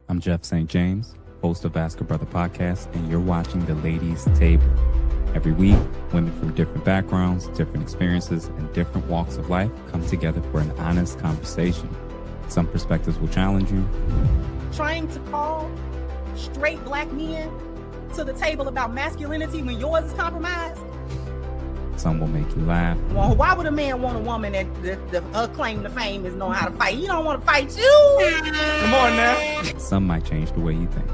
I'm Jeff St. James, host of Ask a Brother podcast, and you're watching The Ladies' Table. Every week, women from different backgrounds, different experiences, and different walks of life come together for an honest conversation. Some perspectives will challenge you. Trying to call straight black men to the table about masculinity when yours is compromised. Some will make you laugh. Well, why would a man want a woman that her claim to fame is know how to fight? He don't want to fight you. Come on now. Some might change the way you think.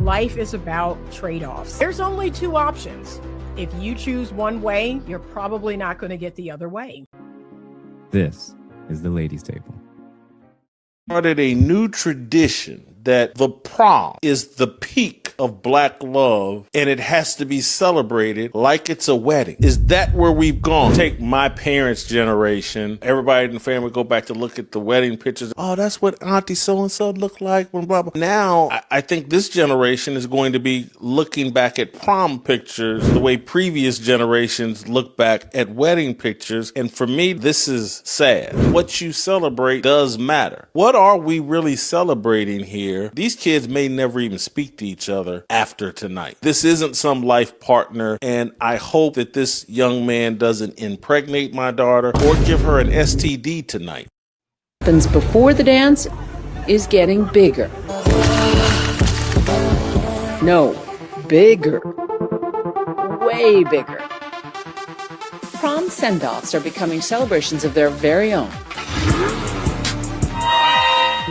Life is about trade-offs. There's only two options. If you choose one way, you're probably not going to get the other way. This is The Ladies' Table. Started a new tradition that the prom is the peak of black love and it has to be celebrated like it's a wedding. Is that where we've gone? Take my parents' generation. Everybody in the family go back to look at the wedding pictures. Oh, that's what Auntie so-and-so looked like when blah, blah. Now, I think this generation is going to be looking back at prom pictures the way previous generations look back at wedding pictures. And for me, this is sad. What you celebrate does matter. What are we really celebrating here? These kids may never even speak to each other after tonight. This isn't some life partner, and I hope that this young man doesn't impregnate my daughter or give her an STD tonight. What happens before the dance is getting bigger. No, bigger. Way bigger. Prom send-offs are becoming celebrations of their very own.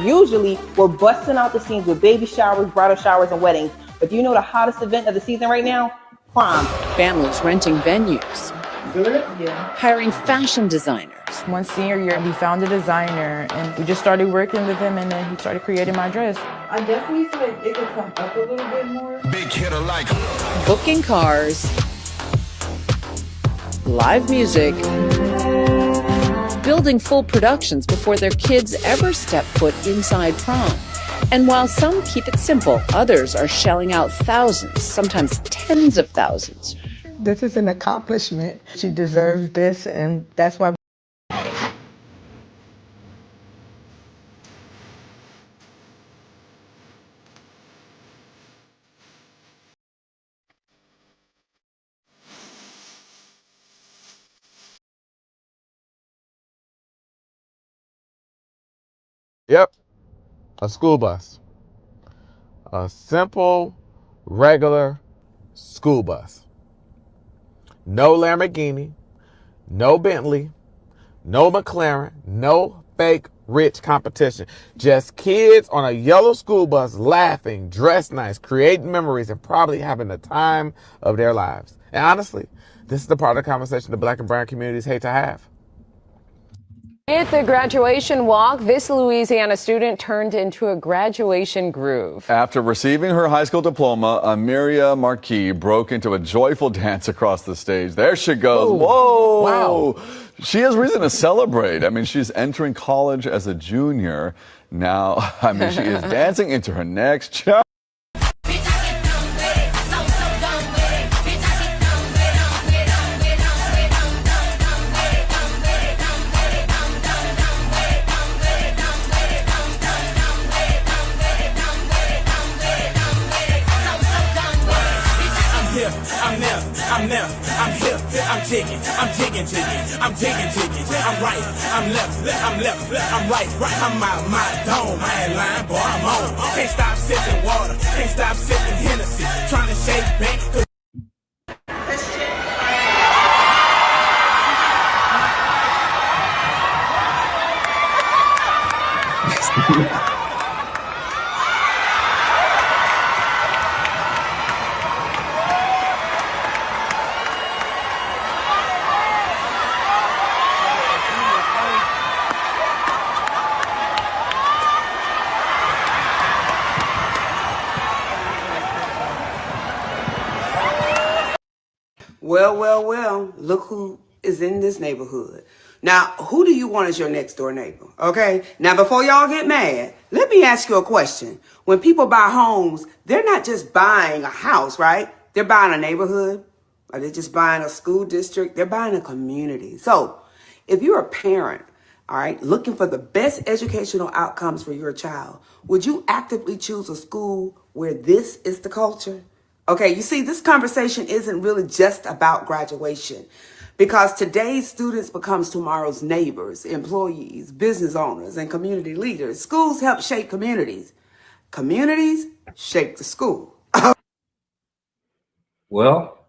Usually, we're busting out the scenes with baby showers, bridal showers, and weddings. But do you know the hottest event of the season right now? Prom. Families renting venues. Good? Yeah. Hiring fashion designers. One senior year, we found a designer, and we just started working with him, and then he started creating my dress. I definitely feel like it could come up a little bit more. Big hitter like Booking cars. Live music. Building full productions before their kids ever step foot inside prom. And while some keep it simple, others are shelling out thousands, sometimes tens of thousands. This is an accomplishment. She deserves this, and that's why. Yep, a school bus. A simple, regular school bus. No Lamborghini, no Bentley, no McLaren, no fake rich competition. Just kids on a yellow school bus laughing, dressed nice, creating memories, and probably having the time of their lives. And honestly, this is the part of the conversation the black and brown communities hate to have. At the graduation walk, this Louisiana student turned into a graduation groove. After receiving her high school diploma, Amiria Marquis broke into a joyful dance across the stage. There she goes. Whoa. Wow. She has reason to celebrate. I mean, she's entering college as a junior. Now, she is dancing into her next chapter. I'm digging to you. I'm right, I'm left, I'm right. I'm out my dome. I ain't lying, boy, I'm on. Can't stop sipping water, can't stop sipping Hennessy. Trying to shake bank. Well, look who is in this neighborhood. Now, who do you want as your next door neighbor? Okay? Now, before y'all get mad, let me ask you a question. When people buy homes, they're not just buying a house, right? They're buying a neighborhood. Or they're just buying a school district. They're buying a community. So, if you're a parent all right, looking for the best educational outcomes for your child, would you actively choose a school where this is the culture? Okay, you see, this conversation isn't really just about graduation, because today's students becomes tomorrow's neighbors, employees, business owners, and community leaders. Schools help shape communities. Communities shape the school. Well,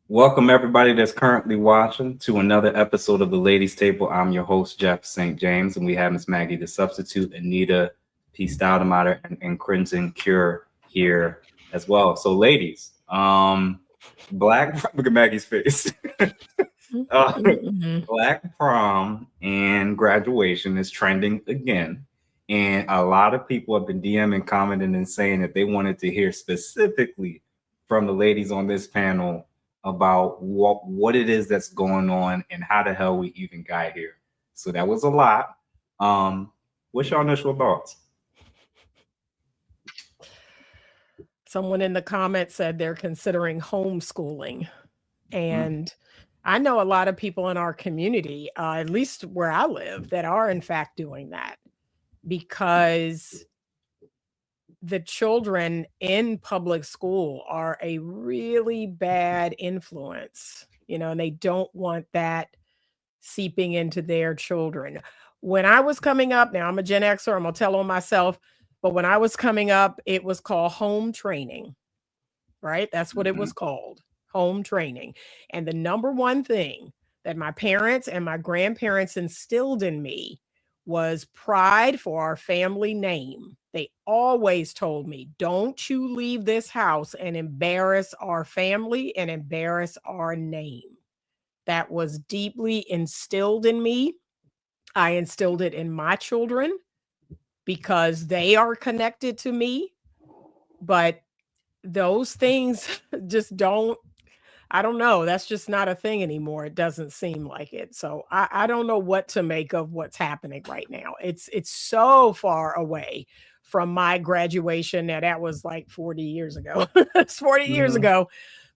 welcome everybody that's currently watching to another episode of the Ladies Table. I'm your host, Jeff St. James, and we have Miss Maggie the Substitute, Anita P. Stoudemire, and Crimson Cure here as well. So ladies, look at Maggie's face. Black prom and graduation is trending again. And a lot of people have been DMing, commenting, and saying that they wanted to hear specifically from the ladies on this panel about what it is that's going on and how the hell we even got here. So that was a lot. What's your initial thoughts? Someone in the comments said they're considering homeschooling. And I know a lot of people in our community, at least where I live, that are in fact doing that, because the children in public school are a really bad influence, and they don't want that seeping into their children. When I was coming up, now I'm a Gen Xer, I'm gonna tell on myself, but when I was coming up, it was called home training, right? That's what it was called, home training. And the number one thing that my parents and my grandparents instilled in me was pride for our family name. They always told me, don't you leave this house and embarrass our family and embarrass our name. That was deeply instilled in me. I instilled it in my children because they are connected to me. But those things just I don't know. That's just not a thing anymore. It doesn't seem like it. So I don't know what to make of what's happening right now. It's so far away from my graduation. Now that was like 40 years ago. It's 40 years ago,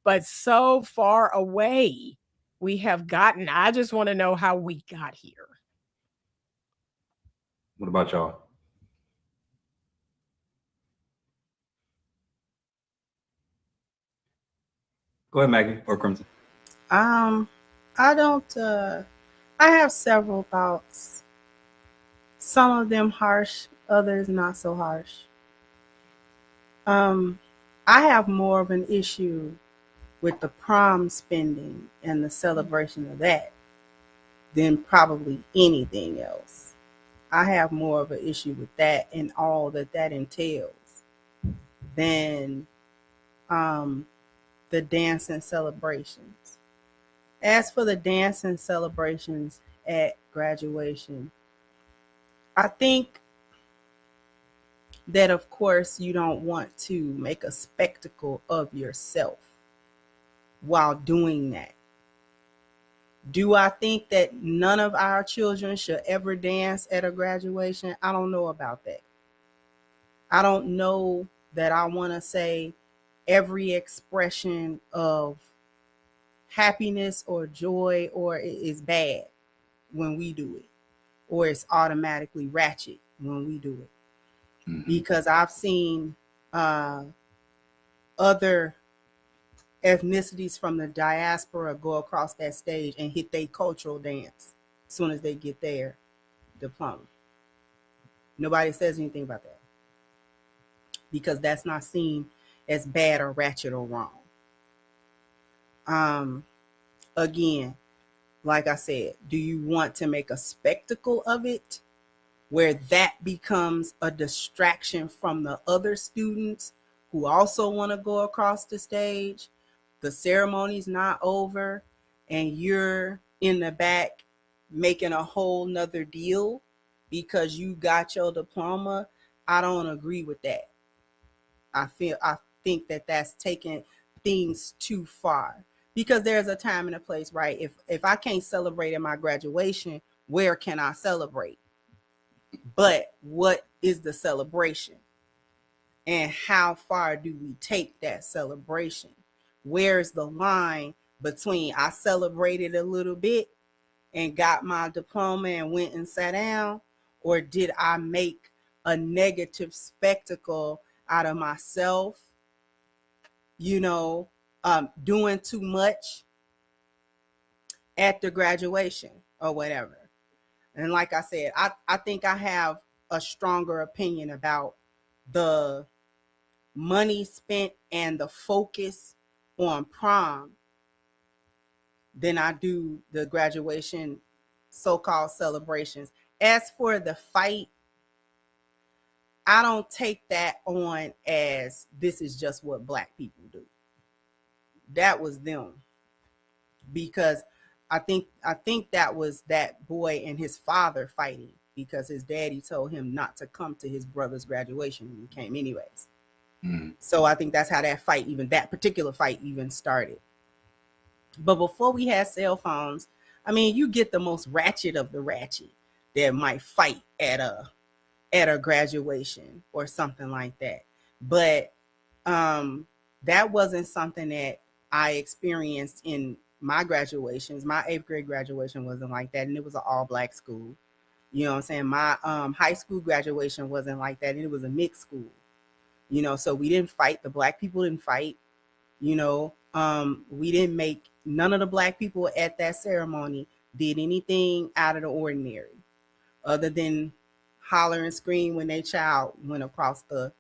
but so far away we have gotten. I just want to know how we got here. What about y'all? Go ahead, Maggie or Crimson. I don't. I have several thoughts. Some of them harsh, others not so harsh. I have more of an issue with the prom spending and the celebration of that than probably anything else. I have more of an issue with that and all that entails than the dance and celebrations. As for the dance and celebrations at graduation, I think that, of course, you don't want to make a spectacle of yourself while doing that. Do I think that none of our children should ever dance at a graduation? I don't know about that. I don't know that I want to say every expression of happiness or joy or is bad when we do it, or it's automatically ratchet when we do it. Because I've seen other ethnicities from the diaspora go across that stage and hit their cultural dance as soon as they get their diploma. Nobody says anything about that because that's not seen as bad or ratchet or wrong. Again, like I said, do you want to make a spectacle of it where that becomes a distraction from the other students who also want to go across the stage? The ceremony's not over and you're in the back making a whole nother deal because you got your diploma. I don't agree with that. I think that that's taking things too far, because there's a time and a place, right? If I can't celebrate at my graduation, where can I celebrate? But what is the celebration? And how far do we take that celebration? Where's the line between I celebrated a little bit and got my diploma and went and sat down? Or did I make a negative spectacle out of myself, doing too much at the graduation or whatever? And like I said, I think I have a stronger opinion about the money spent and the focus on prom than I do the graduation so-called celebrations. As for the fight, I don't take that on as this is just what Black people do. That was them. Because I think that was that boy and his father fighting because his daddy told him not to come to his brother's graduation, and he came anyways. So I think that's how that particular fight even started. But before we had cell phones, I mean, you get the most ratchet of the ratchet that might fight at a graduation or something like that. But that wasn't something that I experienced in my graduations. My 8th grade graduation wasn't like that, and it was an all-Black school. You know what I'm saying? My high school graduation wasn't like that, and it was a mixed school. So we didn't fight. The Black people didn't fight. We didn't make, none of the Black people at that ceremony did anything out of the ordinary other than holler and scream when their child went across the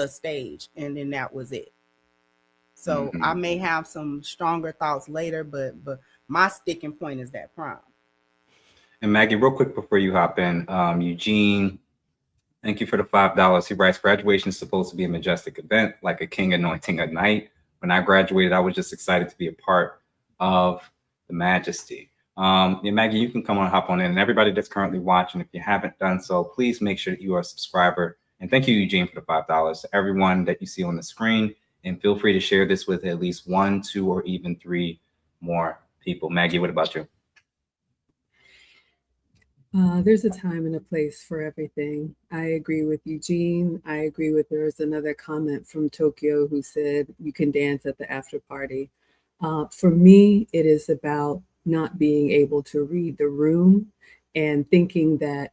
stage, and then that was it. So I may have some stronger thoughts later, but my sticking point is that prom. And Maggie, real quick before you hop in, Eugene, thank you for the $5. He writes, graduation is supposed to be a majestic event, like a king anointing a knight. When I graduated, I was just excited to be a part of the majesty. Maggie, you can come on, hop on in. And everybody that's currently watching, if you haven't done so, please make sure that you are a subscriber. And thank you, Eugene, for the $5. To everyone that you see on the screen. And feel free to share this with at least 1, 2, or even 3 more people. Maggie, what about you? There's a time and a place for everything. I agree with Eugene. I agree with, there was another comment from Tokyo who said you can dance at the after party. For me, it is about not being able to read the room and thinking that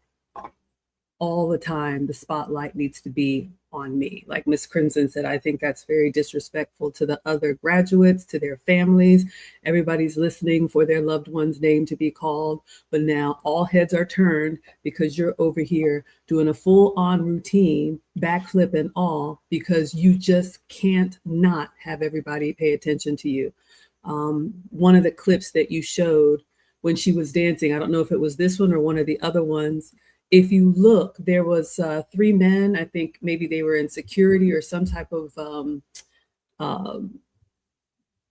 all the time the spotlight needs to be on me. Like Miss Crimson said, I think that's very disrespectful to the other graduates, to their families. Everybody's listening for their loved one's name to be called, but now all heads are turned because you're over here doing a full-on routine, backflip and all, because you just can't not have everybody pay attention to you. One of the clips that you showed when she was dancing, I don't know if it was this one or one of the other ones, if you look, there was 3 men, I think maybe they were in security or some type of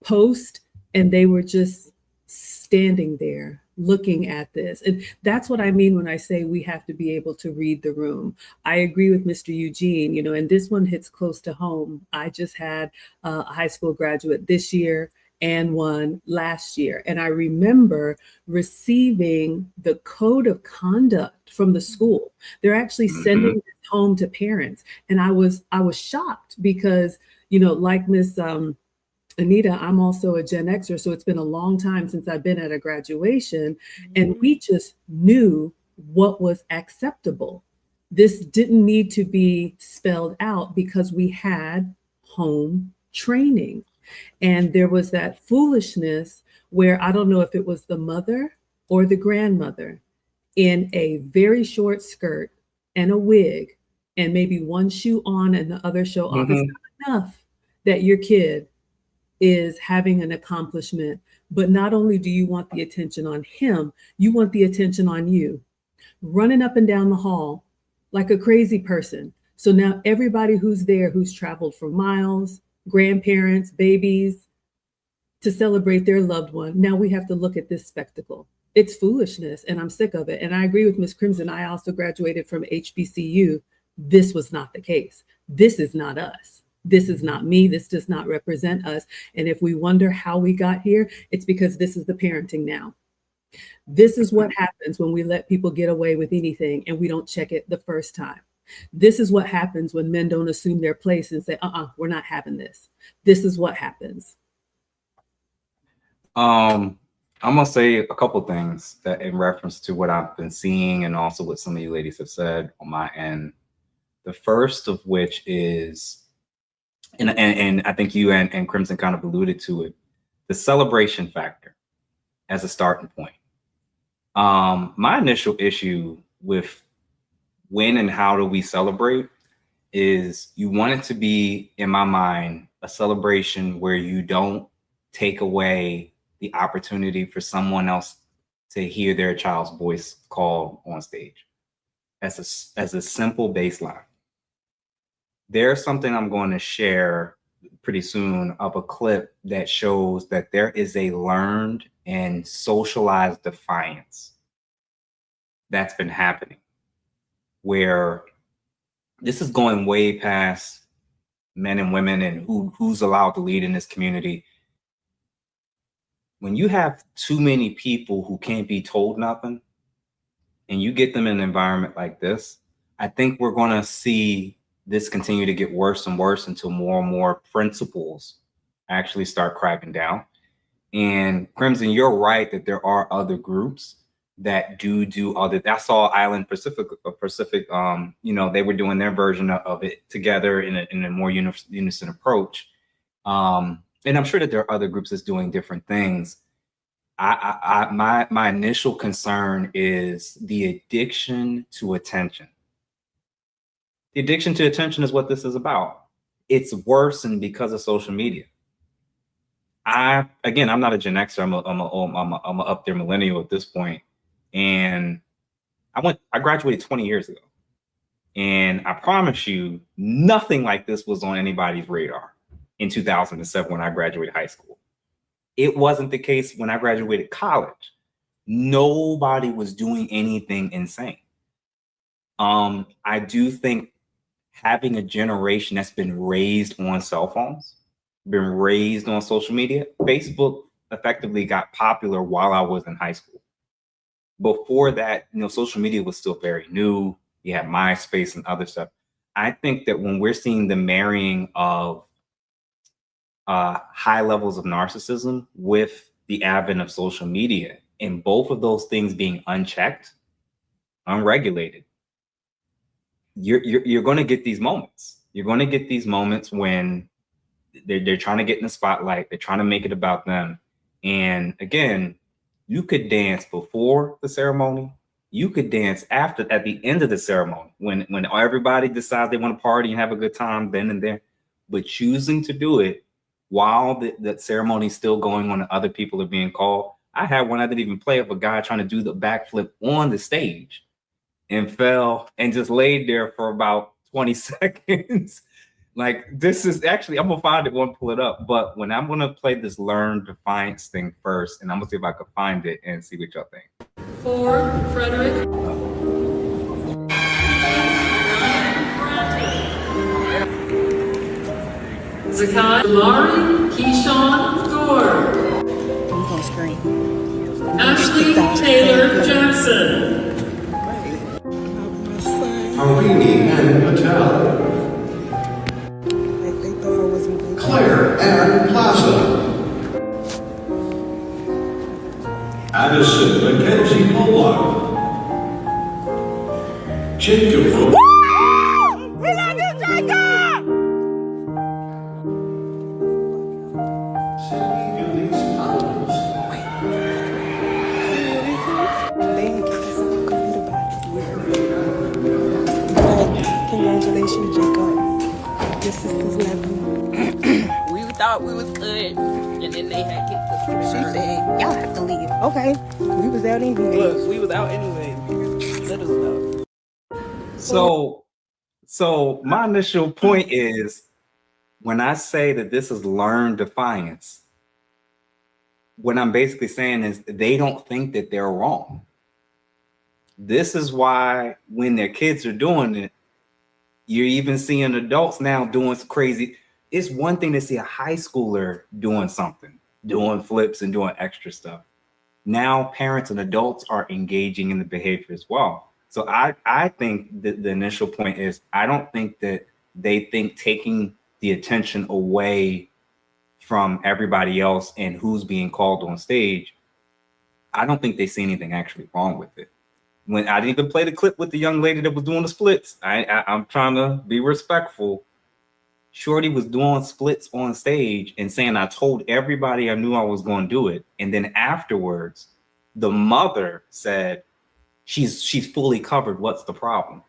post, and they were just standing there looking at this. And that's what I mean when I say we have to be able to read the room. I agree with Mr. Eugene, and this one hits close to home. I just had a high school graduate this year and one last year. And I remember receiving the code of conduct from the school. They're actually sending it home to parents. And I was shocked because, like Miss Anita, I'm also a Gen Xer, so it's been a long time since I've been at a graduation, and we just knew what was acceptable. This didn't need to be spelled out because we had home training. And there was that foolishness where I don't know if it was the mother or the grandmother in a very short skirt and a wig and maybe one shoe on and the other show off. It's not enough that your kid is having an accomplishment, but not only do you want the attention on him, you want the attention on you, running up and down the hall like a crazy person. So now everybody who's there, who's traveled for miles, grandparents, babies, to celebrate their loved one, now we have to look at this spectacle. It's foolishness, and I'm sick of it. And I agree with Ms. Crimson. I also graduated from HBCU. This was not the case. This is not us. This is not me. This does not represent us. And if we wonder how we got here, it's because this is the parenting now. This is what happens when we let people get away with anything and we don't check it the first time. This is what happens when men don't assume their place and say, we're not having this. This is what happens. I'm gonna say a couple things that in reference to what I've been seeing and also what some of you ladies have said on my end. The first of which is, and I think you and Crimson kind of alluded to it, the celebration factor as a starting point. My initial issue with when and how do we celebrate is you want it to be, in my mind, a celebration where you don't take away the opportunity for someone else to hear their child's voice called on stage as a simple baseline. There's something I'm going to share pretty soon of a clip that shows that there is a learned and socialized defiance that's been happening, where this is going way past men and women and who's allowed to lead in this community. When you have too many people who can't be told nothing and you get them in an environment like this, I think we're going to see this continue to get worse and worse until more and more principals actually start cracking down. And Crimson, you're right that there are other groups that do other. I saw Island Pacific, they were doing their version of it together in a more unison approach. And I'm sure that there are other groups that's doing different things. My initial concern is the addiction to attention. The addiction to attention is what this is about. It's worsened because of social media. I'm not a Gen Xer. I'm a up there millennial at this point. And I graduated 20 years ago. And I promise you, nothing like this was on anybody's radar in 2007 when I graduated high school. It wasn't the case when I graduated college. Nobody was doing anything insane. I do think having a generation that's been raised on cell phones, been raised on social media, Facebook effectively got popular while I was in high school. Before that, social media was still very new. You had MySpace and other stuff. I think that when we're seeing the marrying of high levels of narcissism with the advent of social media, and both of those things being unchecked, unregulated, you're going to get these moments. You're going to get these moments when they're trying to get in the spotlight. They're trying to make it about them. And again, you could dance before the ceremony. You could dance at the end of the ceremony when everybody decides they want to party and have a good time then and there. But choosing to do it while the ceremony is still going on and other people are being called. I had one I didn't even play of a guy trying to do the backflip on the stage and fell and just laid there for about 20 seconds. Like, this is actually, I'm gonna find it, won't pull it up, but when I'm gonna play this learned defiance thing first, and I'm gonna see if I can find it and see what y'all think. For Frederick. Zakai, Laurie, Keyshawn, Gore. I'm gonna scream. Ashley Taylor Jackson. Harini N. Patel. Claire Ann Plaza. Addison Mackenzie Pollock. Jacob. We love you, Jacob! Cindy Elise Powers. Congratulations, Jacob. Your sister's level. We thought we was good, and then they had kicked us. She said, y'all have to leave. Okay. We was out anyway. Look, we was out anyway. Let us know. So my initial point is, when I say that this is learned defiance, what I'm basically saying is they don't think that they're wrong. This is why when their kids are doing it, you're even seeing adults now doing crazy. It's one thing to see a high schooler doing something, doing flips and doing extra stuff. Now parents and adults are engaging in the behavior as well. So I think that the initial point is, I don't think that they think taking the attention away from everybody else and who's being called on stage I don't think they see anything actually wrong with it. When I didn't even play the clip with the young lady that was doing the splits, I'm trying to be respectful. Shorty was doing splits on stage and saying, I told everybody I knew I was going to do it. And then afterwards, the mother said, she's fully covered. What's the problem?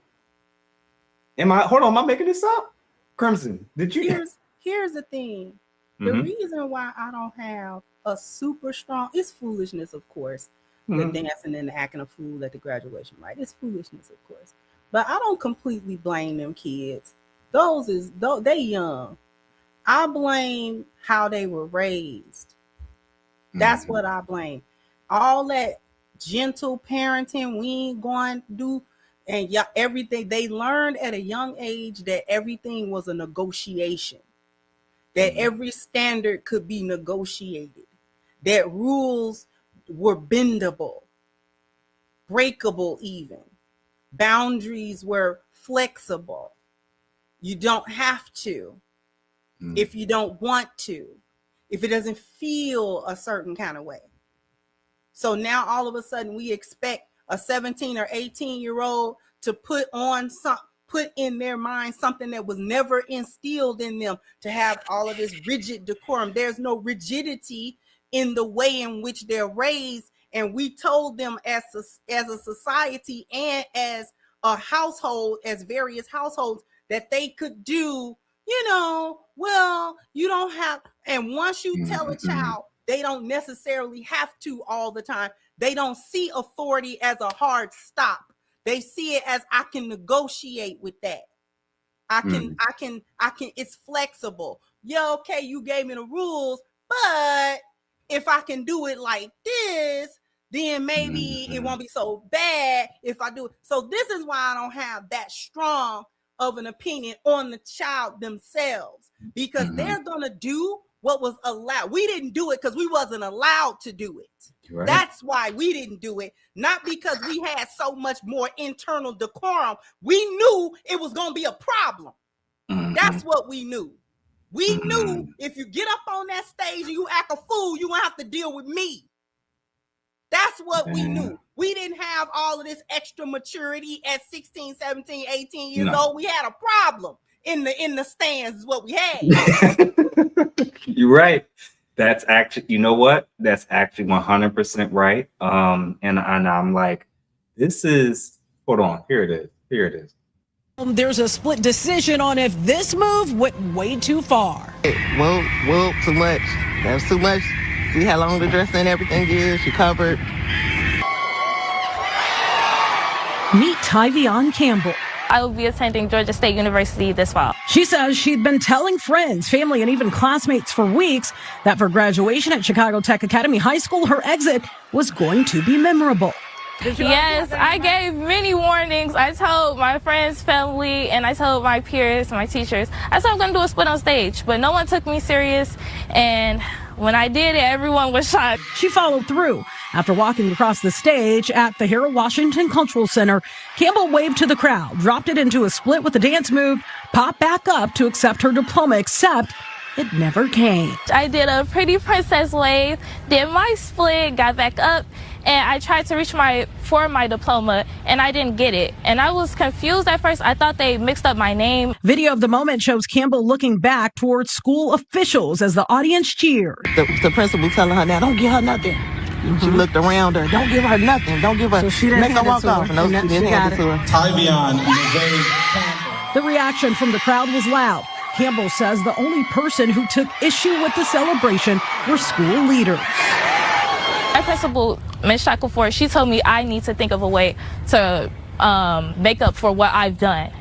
Hold on, am I making this up? Crimson, did you? Here's the thing. The reason why I don't have a super strong, it's foolishness, of course. The dancing and the acting a fool at the graduation, right? It's foolishness, of course. But I don't completely blame them kids. They young. I blame how they were raised. That's what I blame. All that gentle parenting we ain't going to do, and everything they learned at a young age, that everything was a negotiation, that every standard could be negotiated, that rules were bendable, breakable, even boundaries were flexible. You don't have to if you don't want to, if it doesn't feel a certain kind of way. So now all of a sudden we expect a 17 or 18-year-old to put in their mind something that was never instilled in them, to have all of this rigid decorum. There's no rigidity in the way in which they're raised. And we told them as a society and as a household, as various households, that they could do, well, you don't have. And once you tell a child they don't necessarily have to all the time, they don't see authority as a hard stop. They see it as, I can negotiate with that. I can, it's flexible. Yeah, okay, you gave me the rules, but if I can do it like this, then maybe it won't be so bad if I do it. So this is why I don't have that strong of an opinion on the child themselves, because they're going to do what was allowed. We didn't do it because we wasn't allowed to do it. Right. That's why we didn't do it. Not because we had so much more internal decorum. We knew it was going to be a problem. That's what we knew. We knew if you get up on that stage and you act a fool, you're going to have to deal with me. That's what we knew. We didn't have all of this extra maturity at 16, 17, 18 years old. We had a problem in the stands is what we had. You're right. That's actually, you know what? That's actually 100% right. And I'm like, this is, hold on, here it is. There's a split decision on if this move went way too far. Well, too much. That was too much. See how long the dress and everything is? She covered. Meet Tyvion Campbell. I will be attending Georgia State University this fall. She says she'd been telling friends, family, and even classmates for weeks that for graduation at Chicago Tech Academy High School, her exit was going to be memorable. Yes, I gave many warnings. I told my friends, family, and I told my peers, my teachers, I said I'm going to do a split on stage, but no one took me serious. And when I did it, everyone was shocked. She followed through. After walking across the stage at the Harold Washington Cultural Center, Campbell waved to the crowd, dropped it into a split with a dance move, popped back up to accept her diploma, except it never came. I did a pretty princess wave, did my split, got back up, and I tried to reach for my diploma, and I didn't get it. And I was confused at first. I thought they mixed up my name. Video of the moment shows Campbell looking back towards school officials as the audience cheered. The principal telling her, now don't give her nothing. She looked around her, don't give her nothing. Don't give her, so she didn't make her walk off. No, she didn't hand it to her. Tyvion Campbell. The reaction from the crowd was loud. Campbell says the only person who took issue with the celebration were school leaders. My principal, Ms. Shackleford, she told me I need to think of a way to make up for what I've done.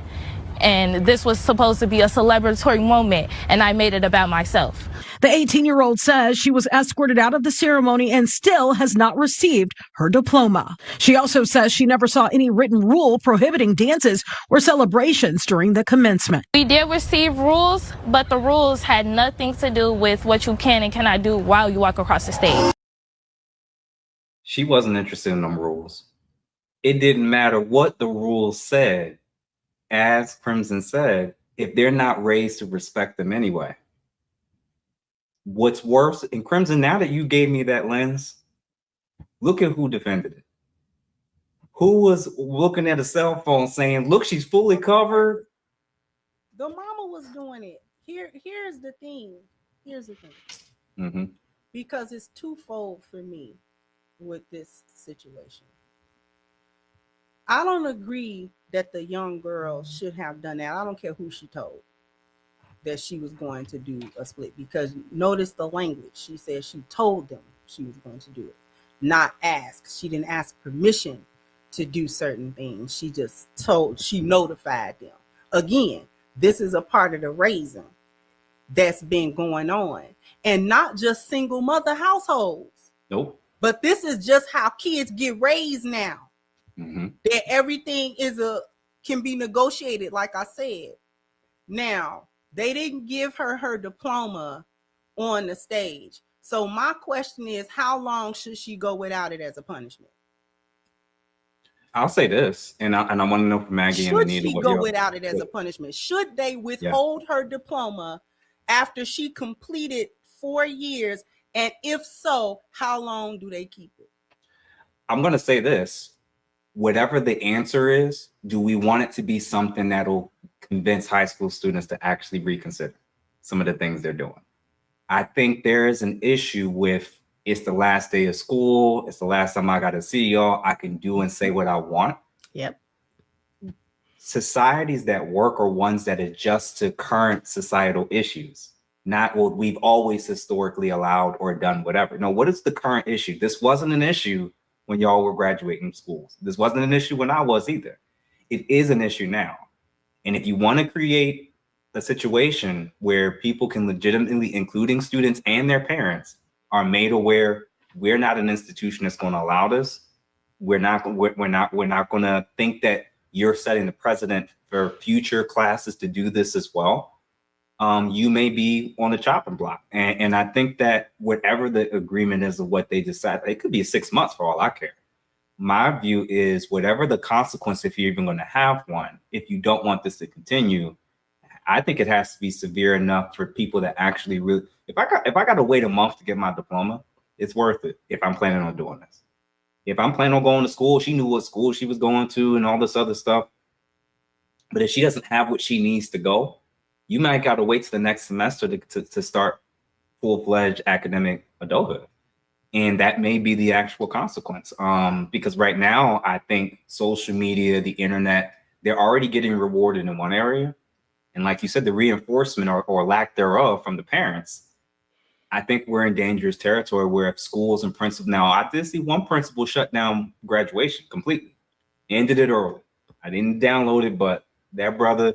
And this was supposed to be a celebratory moment, and I made it about myself. The 18-year-old says she was escorted out of the ceremony and still has not received her diploma. She also says she never saw any written rule prohibiting dances or celebrations during the commencement. We did receive rules, but the rules had nothing to do with what you can and cannot do while you walk across the stage. She wasn't interested in them rules. It didn't matter what the rules said. As Crimson said, if they're not raised to respect them anyway. What's worse, and Crimson, now that you gave me that lens, Look at who defended it. Who was looking at a cell phone saying, look, she's fully covered? The mama was doing it. Here's the thing. Mm-hmm. Because it's twofold for me with this situation. I don't agree that the young girl should have done that. I don't care who she told that she was going to do a split, because notice the language. She said she told them she was going to do it, not ask. She didn't ask permission to do certain things. She just she notified them. Again, this is a part of the raising that's been going on, and not just single mother households. Nope. But this is just how kids get raised now. Mm-hmm. That everything can be negotiated, like I said. Now, they didn't give her diploma on the stage. So my question is, how long should she go without it as a punishment? I'll say this, and I want to know from Maggie and Anita. Should she go without it as a punishment? Should they withhold her diploma after she completed 4 years? And if so, how long do they keep it? I'm going to say this. Whatever the answer is, do we want it to be something that'll convince high school students to actually reconsider some of the things they're doing? I think there is an issue with, it's the last day of school, it's the last time I got to see y'all, I can do and say what I want. Yep. Societies that work are ones that adjust to current societal issues, not what we've always historically allowed or done, whatever. No, what is the current issue? This wasn't an issue when y'all were graduating schools. This wasn't an issue when I was either. It is an issue now. And if you want to create a situation where people can legitimately, including students and their parents, are made aware we're not an institution that's going to allow this. We're not going to think that you're setting the precedent for future classes to do this as well. You may be on the chopping block. And I think that whatever the agreement is of what they decide, it could be 6 months for all I care. My view is whatever the consequence, if you're even going to have one, if you don't want this to continue, I think it has to be severe enough for people to actually really, if I got to wait a month to get my diploma, it's worth it if I'm planning on doing this. If I'm planning on going to school, she knew what school she was going to and all this other stuff. But if she doesn't have what she needs to go, you might got to wait till the next semester to start full-fledged academic adulthood. And that may be the actual consequence. Because right now, I think social media, the internet, they're already getting rewarded in one area. And like you said, the reinforcement or lack thereof from the parents, I think we're in dangerous territory where if schools and principals, now I did see one principal shut down graduation completely, ended it early. I didn't download it, but that brother,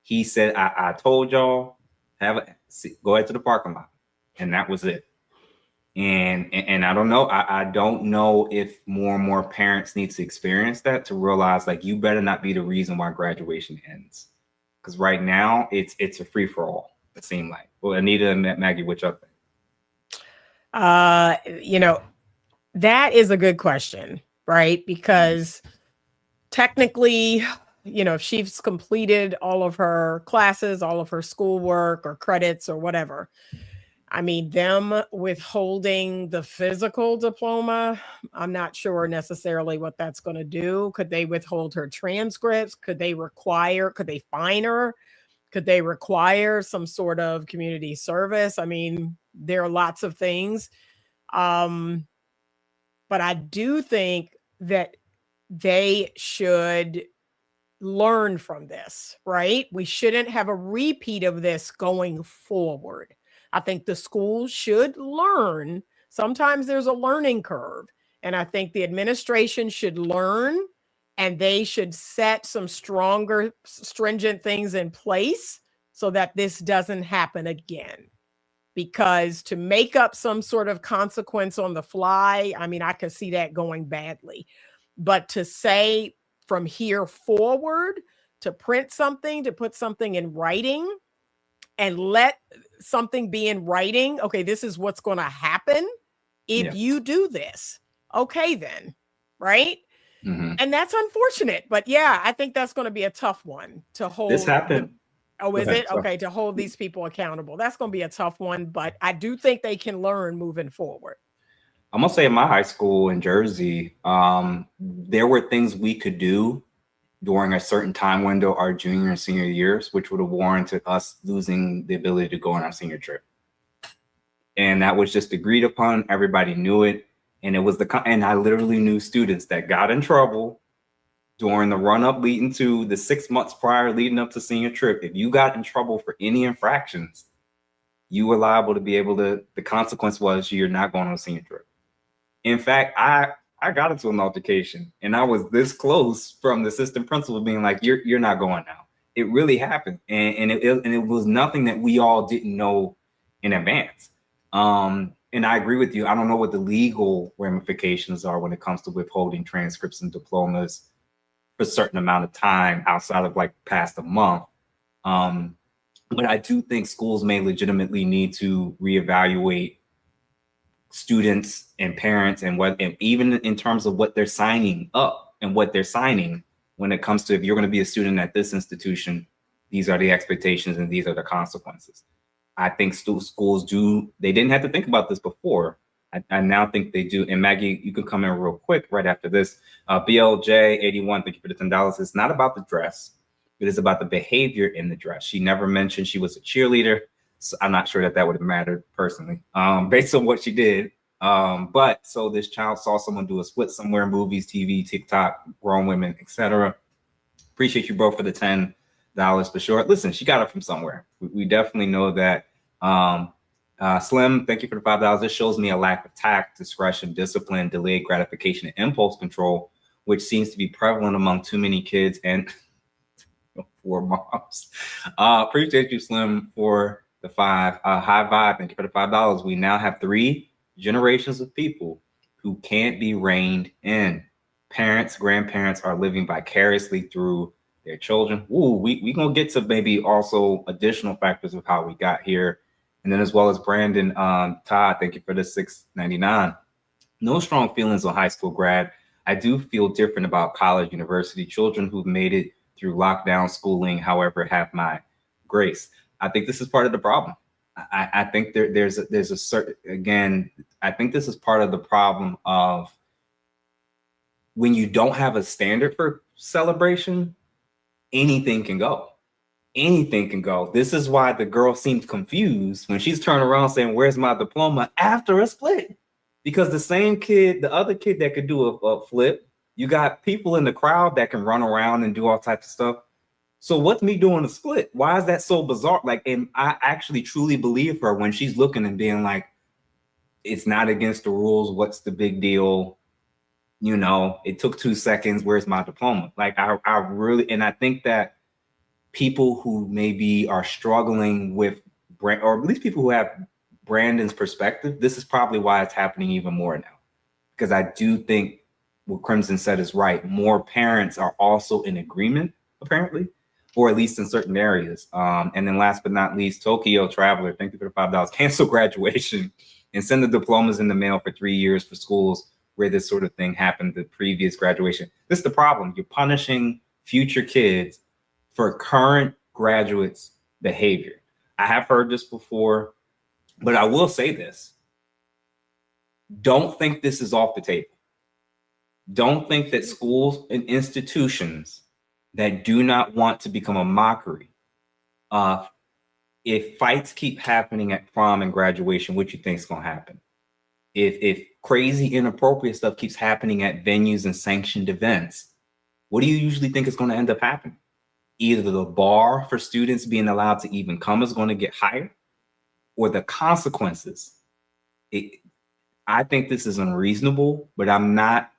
he said, I told y'all, go ahead to the parking lot. And that was it. And I don't know. I don't know if more and more parents need to experience that to realize, like, you better not be the reason why graduation ends. Because right now it's a free for all, it seemed like. Well, Anita and Maggie, what y'all think? That is a good question, right? Because technically, if she's completed all of her classes, all of her schoolwork or credits or whatever, I mean, them withholding the physical diploma, I'm not sure necessarily what that's going to do. Could they withhold her transcripts? Could they fine her? Could they require some sort of community service? I mean, there are lots of things. But I do think that they should learn from this, right? We shouldn't have a repeat of this going forward. I think the schools should learn. Sometimes there's a learning curve. And I think the administration should learn, and they should set some stronger, stringent things in place so that this doesn't happen again. Because to make up some sort of consequence on the fly, I mean, I could see that going badly. But to say from here forward, to print something, to put something in writing, and let something be in writing, okay, this is what's going to happen if you do this. Okay, then, right? Mm-hmm. And that's unfortunate. But yeah, I think that's going to be a tough one to hold. This happened. Is it? Okay, to hold these people accountable. That's going to be a tough one, but I do think they can learn moving forward. I'm gonna say in my high school in Jersey, there were things we could do during a certain time window, our junior and senior years, which would have warranted us losing the ability to go on our senior trip. And that was just agreed upon. Everybody knew it. And it was and I literally knew students that got in trouble during the run up leading to the 6 months prior leading up to senior trip. If you got in trouble for any infractions, you were liable to be able to, the consequence was you're not going on a senior trip. In fact, I got into an altercation and I was this close from the assistant principal being like, you're not going now. It really happened. And it was nothing that we all didn't know in advance. And I agree with you. I don't know what the legal ramifications are when it comes to withholding transcripts and diplomas for a certain amount of time outside of like past a month. But I do think schools may legitimately need to reevaluate students and parents and even in terms of what they're signing up and what they're signing when it comes to, if you're going to be a student at this institution, these are the expectations and these are the consequences. I think schools do, they didn't have to think about this before. I now think they do. And Maggie, you can come in real quick right after this. BLJ81, thank you for the $10. It's not about the dress. It is about the behavior in the dress. She never mentioned she was a cheerleader. So I'm not sure that would have mattered personally, based on what she did. But so this child saw someone do a split somewhere, movies, TV, TikTok, grown women, etc. Appreciate you, bro, for the $10 for sure. Listen, she got it from somewhere. We definitely know that. Slim, thank you for the $5. This shows me a lack of tact, discretion, discipline, delayed gratification, and impulse control, which seems to be prevalent among too many kids and for moms. Appreciate you, Slim, for the $5. High Vibe, thank you for the $5. We now have 3 generations of people who can't be reined in. Parents, grandparents are living vicariously through their children. Ooh, we gonna get to maybe also additional factors of how we got here. And then as well as Brandon, Todd, thank you for the $6.99. No strong feelings on high school grad. I do feel different about college, university. Children who've made it through lockdown schooling, however, have my grace. I think this is part of the problem. I think there's a certain, again, I think this is part of the problem of when you don't have a standard for celebration, anything can go. Anything can go. This is why the girl seemed confused when she's turning around saying, where's my diploma after a split? Because the same kid, the other kid that could do a flip, you got people in the crowd that can run around and do all types of stuff. So what's me doing a split? Why is that so bizarre? Like, and I actually truly believe her when she's looking and being like, it's not against the rules. What's the big deal? You know, it took 2 seconds. Where's my diploma? Like, I really, and I think that people who maybe are struggling with brand, or at least people who have Brandon's perspective, this is probably why it's happening even more now. Because I do think what Crimson said is right. More parents are also in agreement, apparently, or at least in certain areas. And then last but not least, Tokyo Traveler, thank you for the $5. Cancel graduation and send the diplomas in the mail for 3 years for schools where this sort of thing happened, the previous graduation. This is the problem. You're punishing future kids for current graduates' behavior. I have heard this before, but I will say this. Don't think this is off the table. Don't think that schools and institutions that do not want to become a mockery, if fights keep happening at prom and graduation, what you think is going to happen? If crazy, inappropriate stuff keeps happening at venues and sanctioned events, what do you usually think is going to end up happening? Either the bar for students being allowed to even come is going to get higher, or the consequences. I think this is unreasonable, but I'm not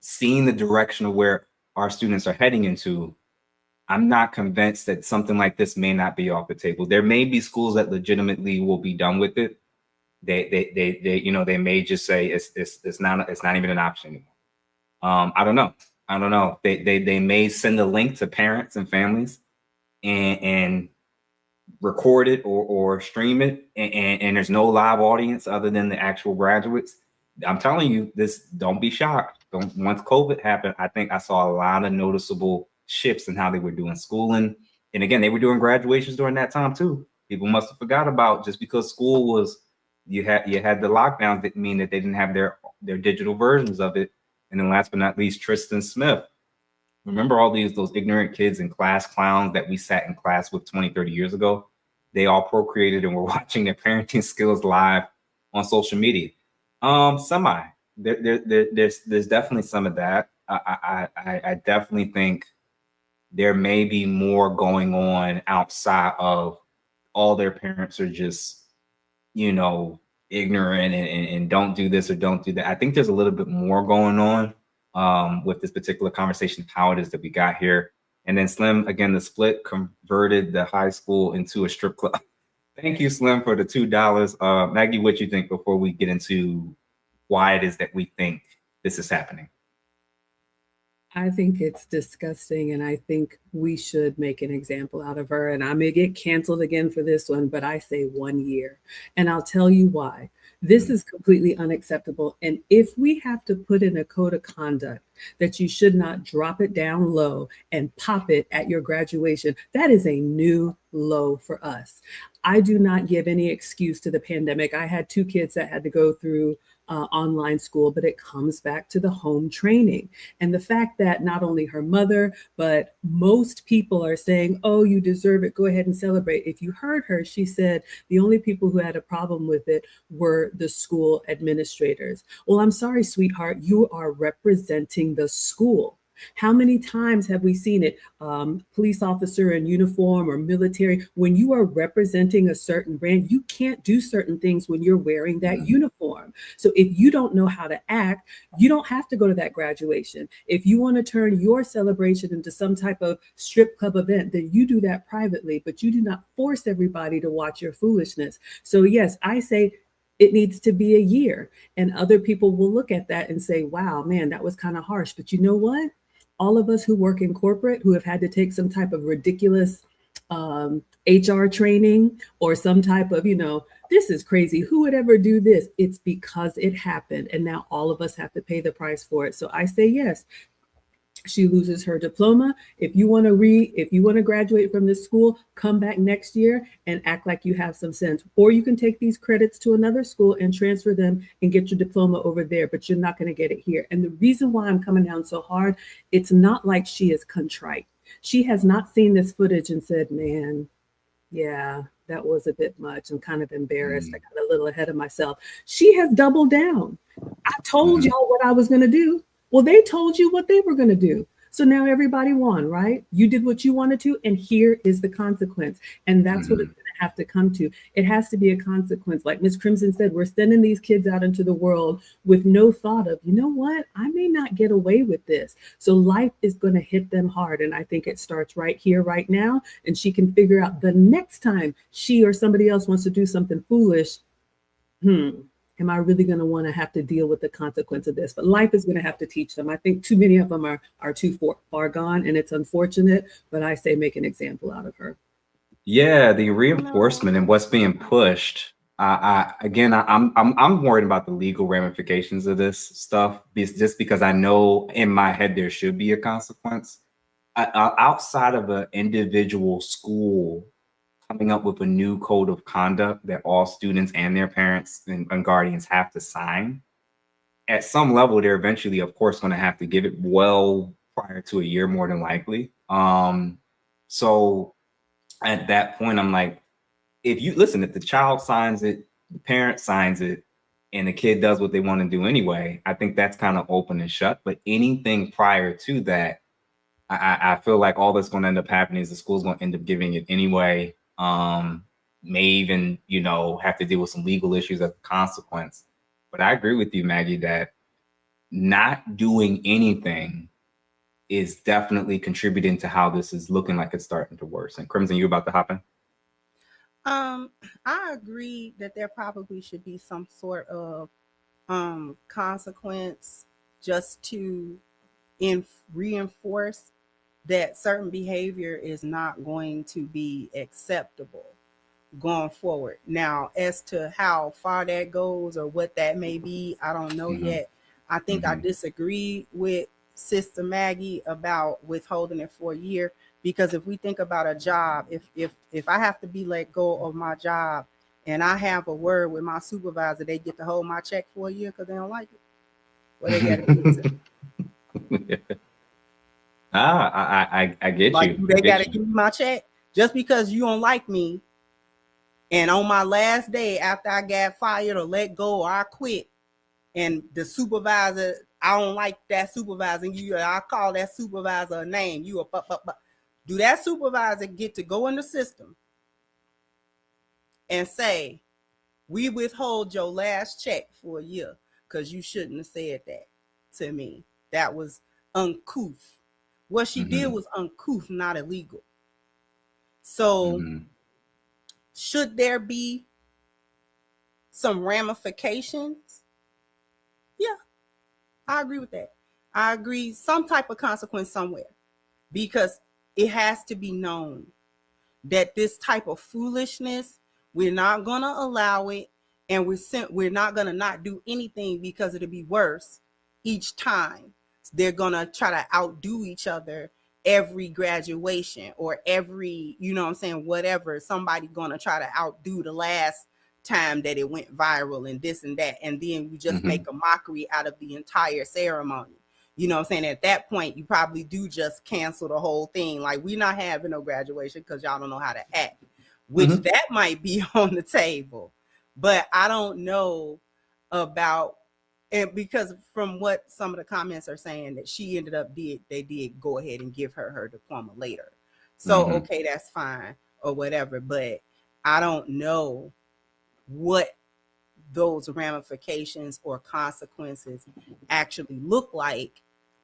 seeing the direction of where our students are heading into. I'm not convinced that something like this may not be off the table. There may be schools that legitimately will be done with it. They you know, they may just say it's not even an option anymore. I don't know. They may send a link to parents and families and record it or stream it, and there's no live audience other than the actual graduates. I'm telling you this, don't be shocked. Once COVID happened, I think I saw a lot of noticeable shifts in how they were doing schooling. And again, they were doing graduations during that time too. People must have forgot about, just because school was you had the lockdowns that mean that they didn't have their digital versions of it. And then last but not least, Tristan Smith. Remember all those ignorant kids and class clowns that we sat in class with 20, 30 years ago? They all procreated and were watching their parenting skills live on social media. There's definitely some of that. I definitely think there may be more going on outside of all their parents are just, ignorant and don't do this or don't do that. I think there's a little bit more going on with this particular conversation of how it is that we got here. And then Slim, again, the split converted the high school into a strip club. Thank you, Slim, for the $2. Maggie, what you think before we get into why it is that we think this is happening? I think it's disgusting, and I think we should make an example out of her. And I may get canceled again for this one, but I say 1 year. And I'll tell you why. This is completely unacceptable. And if we have to put in a code of conduct that you should not drop it down low and pop it at your graduation, that is a new low for us. I do not give any excuse to the pandemic. I had 2 kids that had to go through online school, but it comes back to the home training. And the fact that not only her mother, but most people are saying, oh, you deserve it, go ahead and celebrate. If you heard her, she said the only people who had a problem with it were the school administrators. Well, I'm sorry, sweetheart, you are representing the school. How many times have we seen it? Police officer in uniform or military, when you are representing a certain brand, you can't do certain things when you're wearing that uniform. So if you don't know how to act, you don't have to go to that graduation. If you want to turn your celebration into some type of strip club event, then you do that privately, but you do not force everybody to watch your foolishness. So yes, I say it needs to be a year, and other people will look at that and say, wow, man, that was kind of harsh. But you know what? All of us who work in corporate who have had to take some type of ridiculous HR training or some type of, this is crazy. Who would ever do this? It's because it happened. And now all of us have to pay the price for it. So I say, yes, she loses her diploma. If you want to graduate from this school, come back next year and act like you have some sense. Or you can take these credits to another school and transfer them and get your diploma over there, but you're not going to get it here. And the reason why I'm coming down so hard, it's not like she is contrite. She has not seen this footage and said, man, yeah, that was a bit much. I'm kind of embarrassed. I got a little ahead of myself. She has doubled down. I told y'all what I was going to do. Well, they told you what they were going to do. So now everybody won, right? You did what you wanted to, and here is the consequence. And that's what it's going to have to come to. It has to be a consequence. Like Ms. Crimson said, we're sending these kids out into the world with no thought of, you know what? I may not get away with this. So life is going to hit them hard. And I think it starts right here, right now. And she can figure out the next time she or somebody else wants to do something foolish, am I really going to want to have to deal with the consequence of this? But life is going to have to teach them. I think too many of them are too far gone, and it's unfortunate, but I say make an example out of her. Yeah, the reinforcement and what's being pushed. I'm worried about the legal ramifications of this stuff, just because I know in my head there should be a consequence. Outside of an individual school coming up with a new code of conduct that all students and their parents and guardians have to sign, at some level, they're eventually, of course, going to have to give it well prior to a year, more than likely. So at that point, I'm like, if the child signs it, the parent signs it, and the kid does what they want to do anyway, I think that's kind of open and shut. But anything prior to that, I feel like all that's going to end up happening is the school's going to end up giving it anyway. May even, have to deal with some legal issues as a consequence. But I agree with you, Maggie, that not doing anything is definitely contributing to how this is looking like it's starting to worsen. Crimson, you about to hop in? I agree that there probably should be some sort of consequence just to reinforce that certain behavior is not going to be acceptable going forward. Now, as to how far that goes or what that may be, I don't know yet. I think I disagree with Sister Maggie about withholding it for a year, because if we think about a job, if I have to be let go of my job and I have a word with my supervisor, they get to hold my check for a year because they don't like it. Well, they got to do it. I get Like, you. do they got to give me my check just because you don't like me? And on my last day after I got fired or let go or I quit, and the supervisor, I don't like that supervisor, and I call that supervisor a name. You a do that supervisor get to go in the system and say, we withhold your last check for a year because you shouldn't have said that to me? That was uncouth. What she did was uncouth, not illegal. So should there be some ramifications? Yeah, I agree with that. I agree, some type of consequence somewhere, because it has to be known that this type of foolishness, we're not going to allow it, and we're not going to not do anything because it'll be worse each time. They're going to try to outdo each other every graduation or every, you know what I'm saying, whatever. Somebody going to try to outdo the last time that it went viral and this and that, and then you just make a mockery out of the entire ceremony. You know what I'm saying? At that point, you probably do just cancel the whole thing. Like, we're not having no graduation because y'all don't know how to act, which that might be on the table. But I don't know about it, because from what some of the comments are saying, that she ended up they did go ahead and give her diploma later. So, okay, that's fine or whatever. But I don't know what those ramifications or consequences actually look like,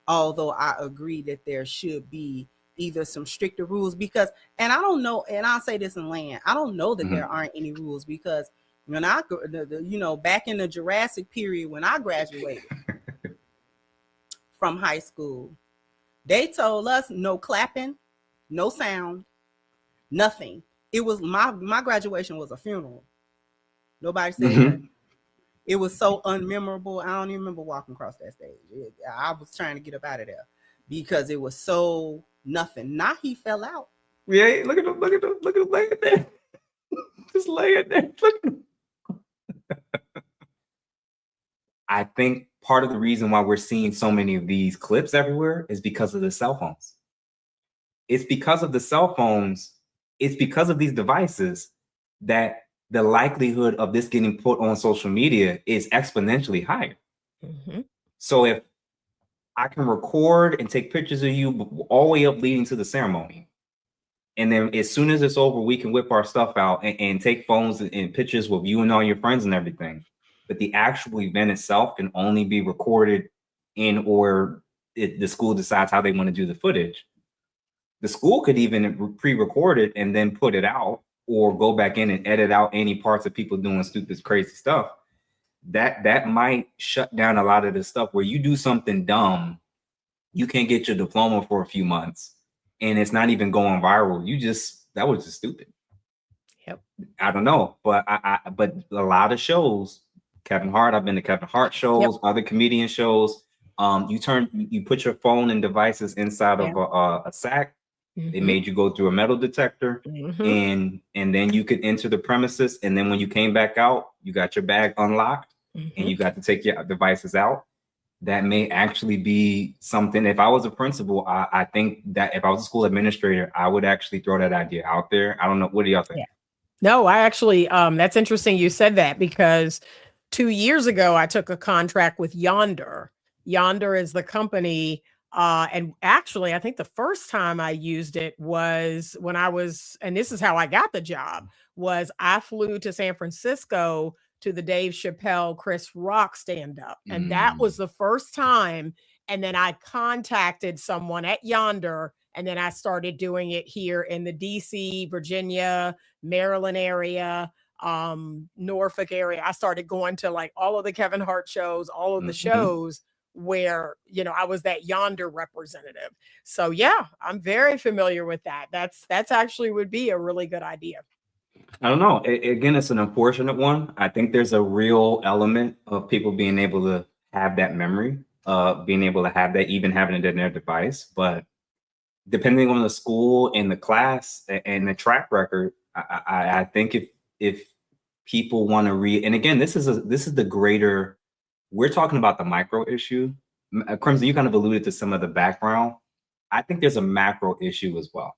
although I agree that there should be either some stricter rules, because, and I don't know, and I'll say this in land, I don't know that there aren't any rules, because when back in the Jurassic period, when I graduated from high school, they told us no clapping, no sound, nothing. It was my graduation was a funeral. Nobody said nothing. It was so unmemorable. I don't even remember walking across that stage. I was trying to get up out of there because it was so nothing. Now he fell out. Yeah, look at him laying there. Just laying there. Look at him. I think part of the reason why we're seeing so many of these clips everywhere is because of the cell phones. It's because of the cell phones. It's because of these devices that the likelihood of this getting put on social media is exponentially higher. So if I can record and take pictures of you all the way up leading to the ceremony, and then as soon as it's over, we can whip our stuff out and take phones and pictures with you and all your friends and everything. But the actual event itself can only be recorded the school decides how they want to do the footage. The school could even pre-record it and then put it out, or go back in and edit out any parts of people doing stupid, crazy stuff. That might shut down a lot of the stuff where you do something dumb, you can't get your diploma for a few months, and it's not even going viral. That was just stupid. Yep. I don't know, but but a lot of shows, Kevin Hart, I've been to Kevin Hart shows, other comedian shows. You put your phone and devices inside of a sack. They made you go through a metal detector, and then you could enter the premises. And then when you came back out, you got your bag unlocked, and you got to take your devices out. That may actually be something. If I was a principal, I think that if I was a school administrator, I would actually throw that idea out there. I don't know. What do y'all think? Yeah. No, I actually, that's interesting you said that, because 2 years ago, I took a contract with Yonder. Yonder is the company. And actually, I think the first time I used it was when and this is how I got the job, was I flew to San Francisco to the Dave Chappelle, Chris Rock stand-up. And that was the first time. And then I contacted someone at Yonder, and then I started doing it here in the DC, Virginia, Maryland area, Norfolk area. I started going to like all of the Kevin Hart shows, all of the shows where, I was that Yonder representative. So yeah, I'm very familiar with that. That's actually would be a really good idea. I don't know. Again, it's an unfortunate one. I think there's a real element of people being able to have that memory, being able to have that, even having it in their device. But depending on the school and the class and the track record, I think if people want to read, and again, this is the greater, we're talking about the micro issue. Crimson, you kind of alluded to some of the background. I think there's a macro issue as well.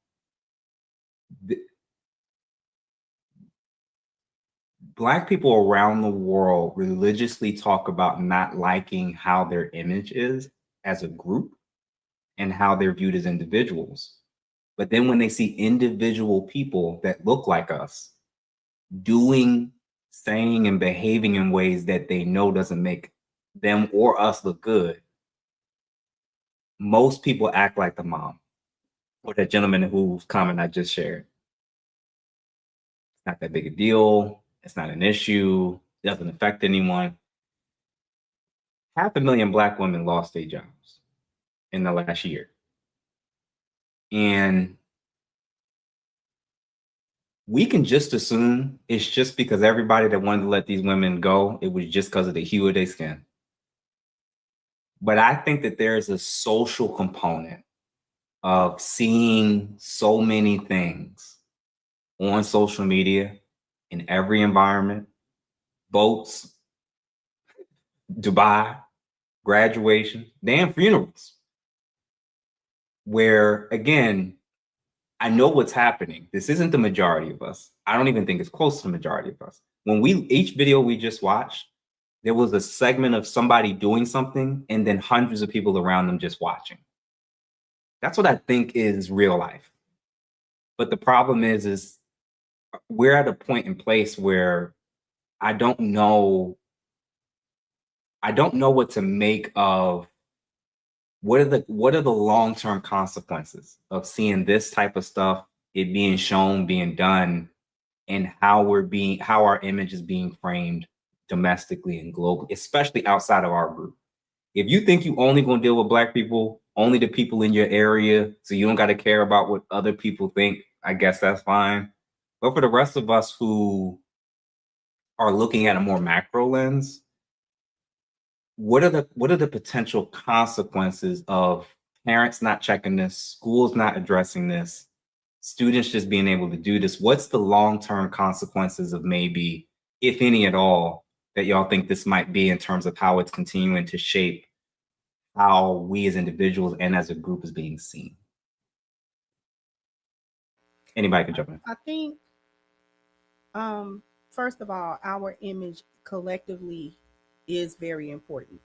Black people around the world religiously talk about not liking how their image is as a group and how they're viewed as individuals. But then when they see individual people that look like us doing, saying, and behaving in ways that they know doesn't make them or us look good, most people act like the mom or that gentleman whose comment I just shared. It's not that big a deal. It's not an issue. It doesn't affect anyone. 500,000 Black women lost their jobs in the last year. And we can just assume it's just because everybody that wanted to let these women go, it was just because of the hue of their skin. But I think that there's a social component of seeing so many things on social media in every environment, boats, Dubai, graduation, damn funerals, where again, I know what's happening. This isn't the majority of us. I don't even think it's close to the majority of us. When each video we just watched, there was a segment of somebody doing something and then hundreds of people around them just watching. That's what I think is real life. But the problem is we're at a point in place where I don't know what to make of what are the long-term consequences of seeing this type of stuff, it being shown, being done, and how our image is being framed domestically and globally, especially outside of our group. If you think you only gonna deal with Black people, only the people in your area, so you don't got to care about what other people think, I guess that's fine. But for the rest of us who are looking at a more macro lens, what are the potential consequences of parents not checking this, schools not addressing this, students just being able to do this? What's the long-term consequences of maybe, if any at all, that y'all think this might be in terms of how it's continuing to shape how we as individuals and as a group is being seen? Anybody can jump in. I think, first of all, our image collectively is very important,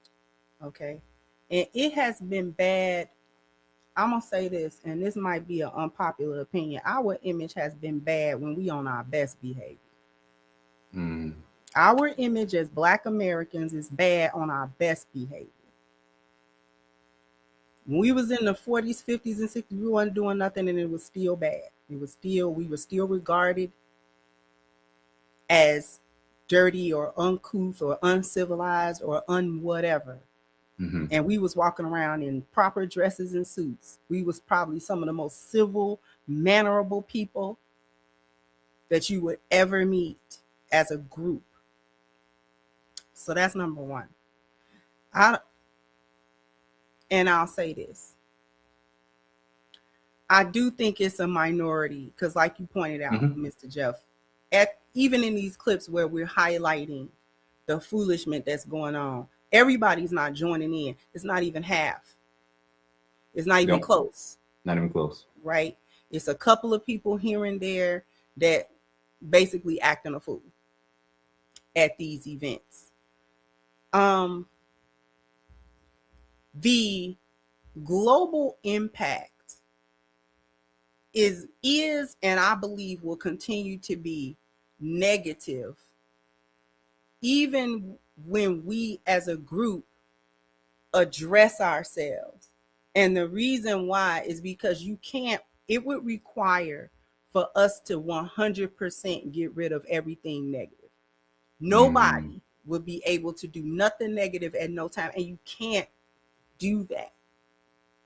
okay? And it has been bad. I'm gonna say this, and this might be an unpopular opinion. Our image has been bad when we on our best behavior. Our image as Black Americans is bad on our best behavior. When we was in the 40s, 50s, and 60s, we wasn't doing nothing and it was still bad. We were still regarded as dirty or uncouth or uncivilized or whatever. And we was walking around in proper dresses and suits. We was probably some of the most civil, mannerable people that you would ever meet as a group. So that's number one. And I'll say this. I do think it's a minority because like you pointed out, Mr. Jeff, even in these clips where we're highlighting the foolishness that's going on, everybody's not joining in. It's not even half. It's not even close. Not even close. Right? It's a couple of people here and there that basically acting a fool at these events. The global impact is and I believe will continue to be negative even when we as a group address ourselves. And the reason why is because it would require for us to 100% get rid of everything negative. Nobody would be able to do nothing negative at no time, and you can't do that.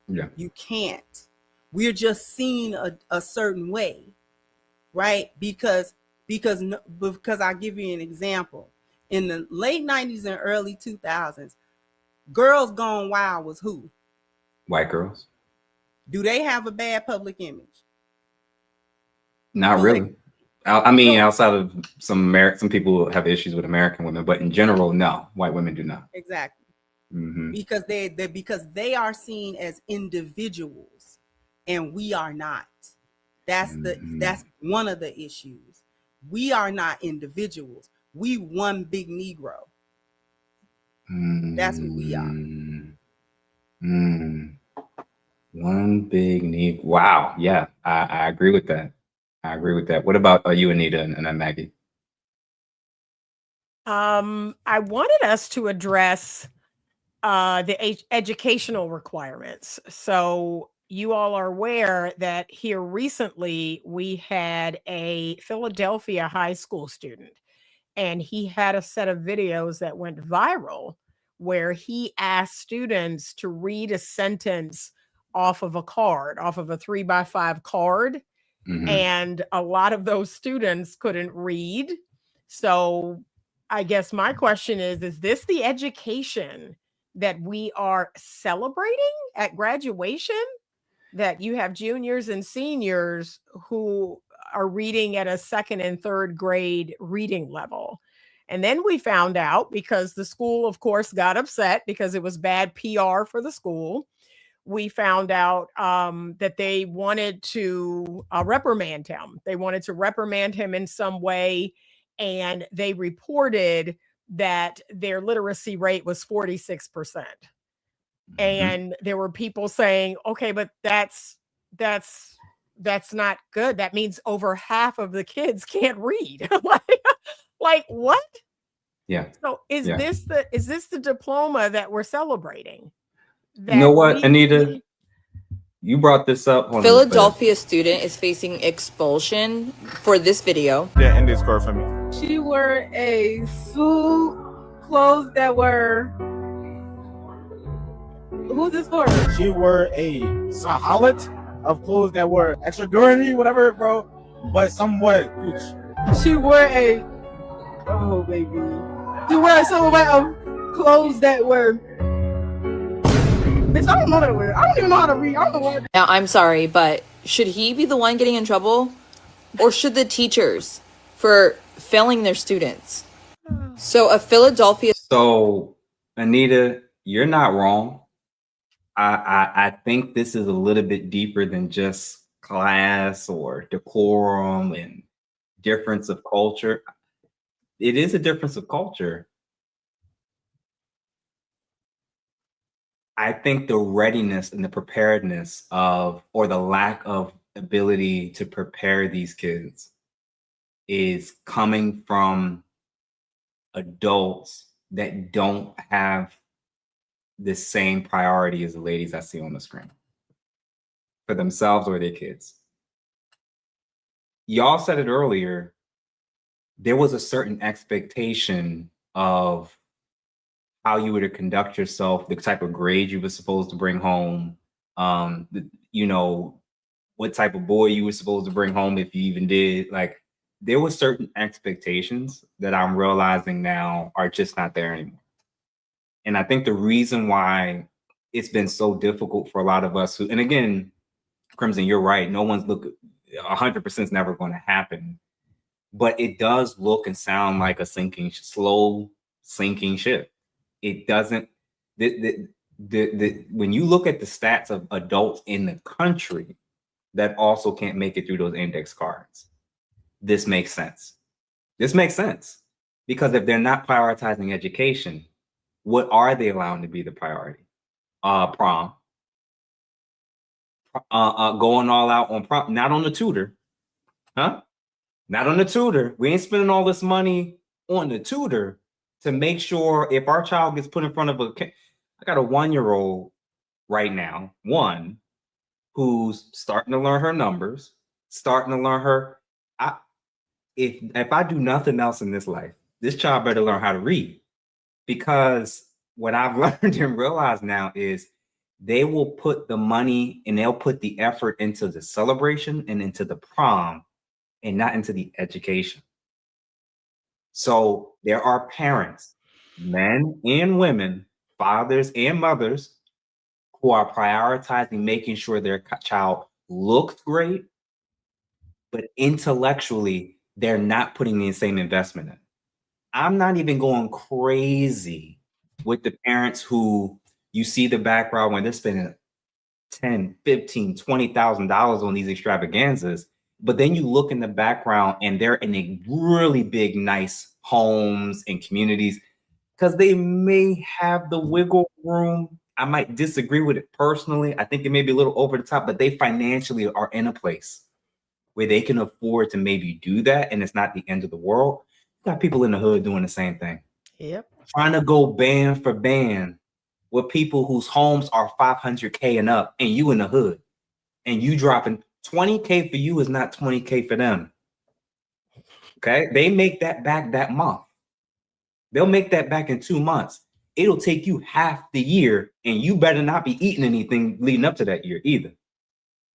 Yeah. You can't. We're just seen a certain way, right? Because I'll give you an example. In the late 90s and early 2000s, Girls Gone Wild was who? White girls. Do they have a bad public image? Not really. I mean, outside of some people have issues with American women, but in general, no, white women do not. Exactly. Mm-hmm. Because they are seen as individuals, and we are not. That's one of the issues. We are not individuals. We one big Negro. That's who we are. One big Negro. Wow. Yeah, I agree with that. I agree with that. What about you, Anita, and Maggie? I wanted us to address the educational requirements. So you all are aware that here recently we had a Philadelphia high school student, and he had a set of videos that went viral where he asked students to read a sentence off of a 3x5 card. Mm-hmm. And a lot of those students couldn't read. So I guess my question is this the education that we are celebrating at graduation? That you have juniors and seniors who are reading at a second and third grade reading level. And then we found out, because the school, of course, got upset because it was bad PR for the school. We found out that they wanted to reprimand him. They wanted to reprimand him in some way. And they reported that their literacy rate was 46%. And there were people saying, okay, but that's not good. That means over half of the kids can't read. like what? Yeah. So is this the diploma that we're celebrating? You know what, Anita? You brought this up. Philadelphia student is facing expulsion for this video. Yeah, end this score for me. She wore a suit, clothes that were. Who's this for? She wore a sahalat of clothes that were extraordinary, whatever, bro, but somewhat gooch. She wore a. Oh, baby. She wore a silhouette of clothes that were. Bitch, I don't know that word. I don't even know how to read. I don't know what. Now, I'm sorry, but should he be the one getting in trouble? Or should the teachers for failing their students? So a Philadelphia... So, Anita, you're not wrong. I think this is a little bit deeper than just class or decorum and difference of culture. It is a difference of culture. I think the readiness and the preparedness of, or the lack of ability to prepare these kids is coming from adults that don't have the same priority as the ladies I see on the screen for themselves or their kids. Y'all said it earlier, there was a certain expectation of how you were to conduct yourself, the type of grade you were supposed to bring home, you know, what type of boy you were supposed to bring home if you even did. Like, there were certain expectations that I'm realizing now are just not there anymore. And I think the reason why it's been so difficult for a lot of us who, and again, Crimson, you're right, no one's 100% is never going to happen, but it does look and sound like a slow sinking ship. It doesn't, when you look at the stats of adults in the country that also can't make it through those index cards, this makes sense. This makes sense because if they're not prioritizing education, what are they allowing to be the priority? Prom. Going all out on prom, not on the tutor. Huh? Not on the tutor. We ain't spending all this money on the tutor to make sure if our child gets put in front of I got a 1-year-old right now, who's starting to learn her numbers, starting to learn her. If I do nothing else in this life, this child better learn how to read, because what I've learned and realized now is they will put the money and they'll put the effort into the celebration and into the prom and not into the education. So there are parents, men and women, fathers and mothers, who are prioritizing making sure their child looks great, but intellectually they're not putting the same investment in. I'm not even going crazy with the parents who you see the background when they're spending $10, $15, $20,000 on these extravaganzas, but then you look in the background and they're in a really big, nice homes and communities because they may have the wiggle room. I might disagree with it personally. I think it may be a little over the top, but they financially are in a place where they can afford to maybe do that, and it's not the end of the world. You got people in the hood doing the same thing. Yep. Trying to go band for band with people whose homes are $500K and up, and you in the hood, and you dropping $20K for you is not $20K for them. Okay, they make that back that month. They'll make that back in 2 months. It'll take you half the year, and you better not be eating anything leading up to that year either.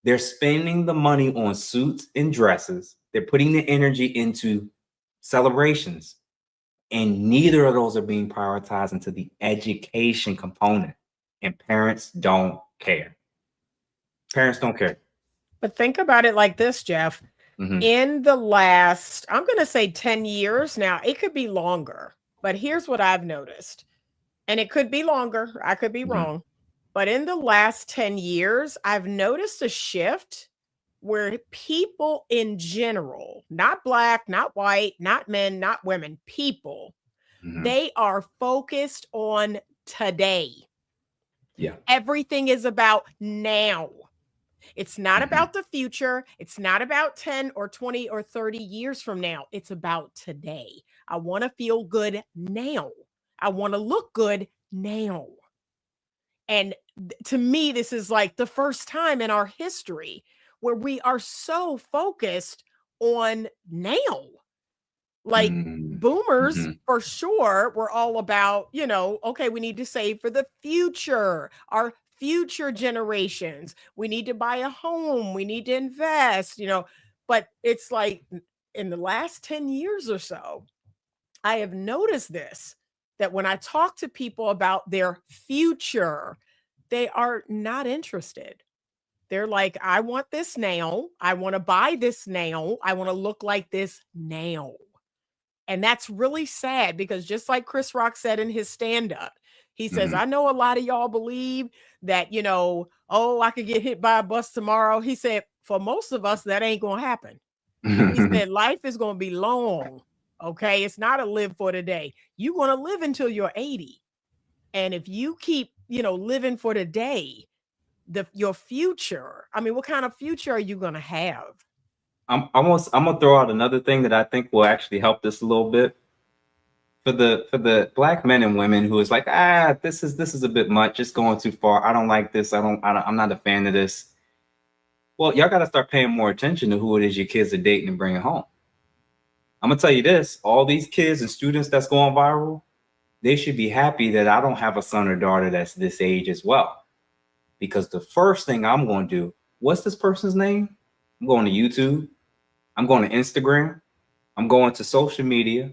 They're spending the money on suits and dresses. They're putting the energy into celebrations. And neither of those are being prioritized into the education component. And parents don't care. Parents don't care. But think about it like this, Jeff. Mhm. In the last, I'm going to say 10 years now, it could be longer, but here's what I've noticed. And it could be longer. I could be wrong. But in the last 10 years, I've noticed a shift where people in general, not black, not white, not men, not women, people, they are focused on today. Yeah. Everything is about now. It's not about the future. It's not about 10 or 20 or 30 years from now. It's about today. I want to feel good now. I want to look good now. And to me, this is like the first time in our history where we are so focused on now. Like boomers, for sure, were all about, you know, okay, we need to save for the future, our future generations. We need to buy a home. We need to invest, you know. But it's like in the last 10 years or so, I have noticed this, that when I talk to people about their future, they are not interested. They're like, I want this now. I want to buy this now. I want to look like this now. And that's really sad because just like Chris Rock said in his stand-up, he says, I know a lot of y'all believe that, you know, oh, I could get hit by a bus tomorrow. He said, for most of us, that ain't going to happen. He said, life is going to be long. Okay. It's not a live for today. You're going to live until you're 80. And if you keep, you know, living for today, your future, I mean, what kind of future are you going to have? I'm gonna throw out another thing that I think will actually help this a little bit for the black men and women who is like, this is a bit much, it's going too far. I don't like this. I'm not a fan of this. Well, y'all got to start paying more attention to who it is your kids are dating and bringing home. I'm gonna tell you this: all these kids and students that's going viral, they should be happy that I don't have a son or daughter that's this age as well, because the first thing I'm going to do, what's this person's name? I'm going to YouTube. I'm going to Instagram. I'm going to social media.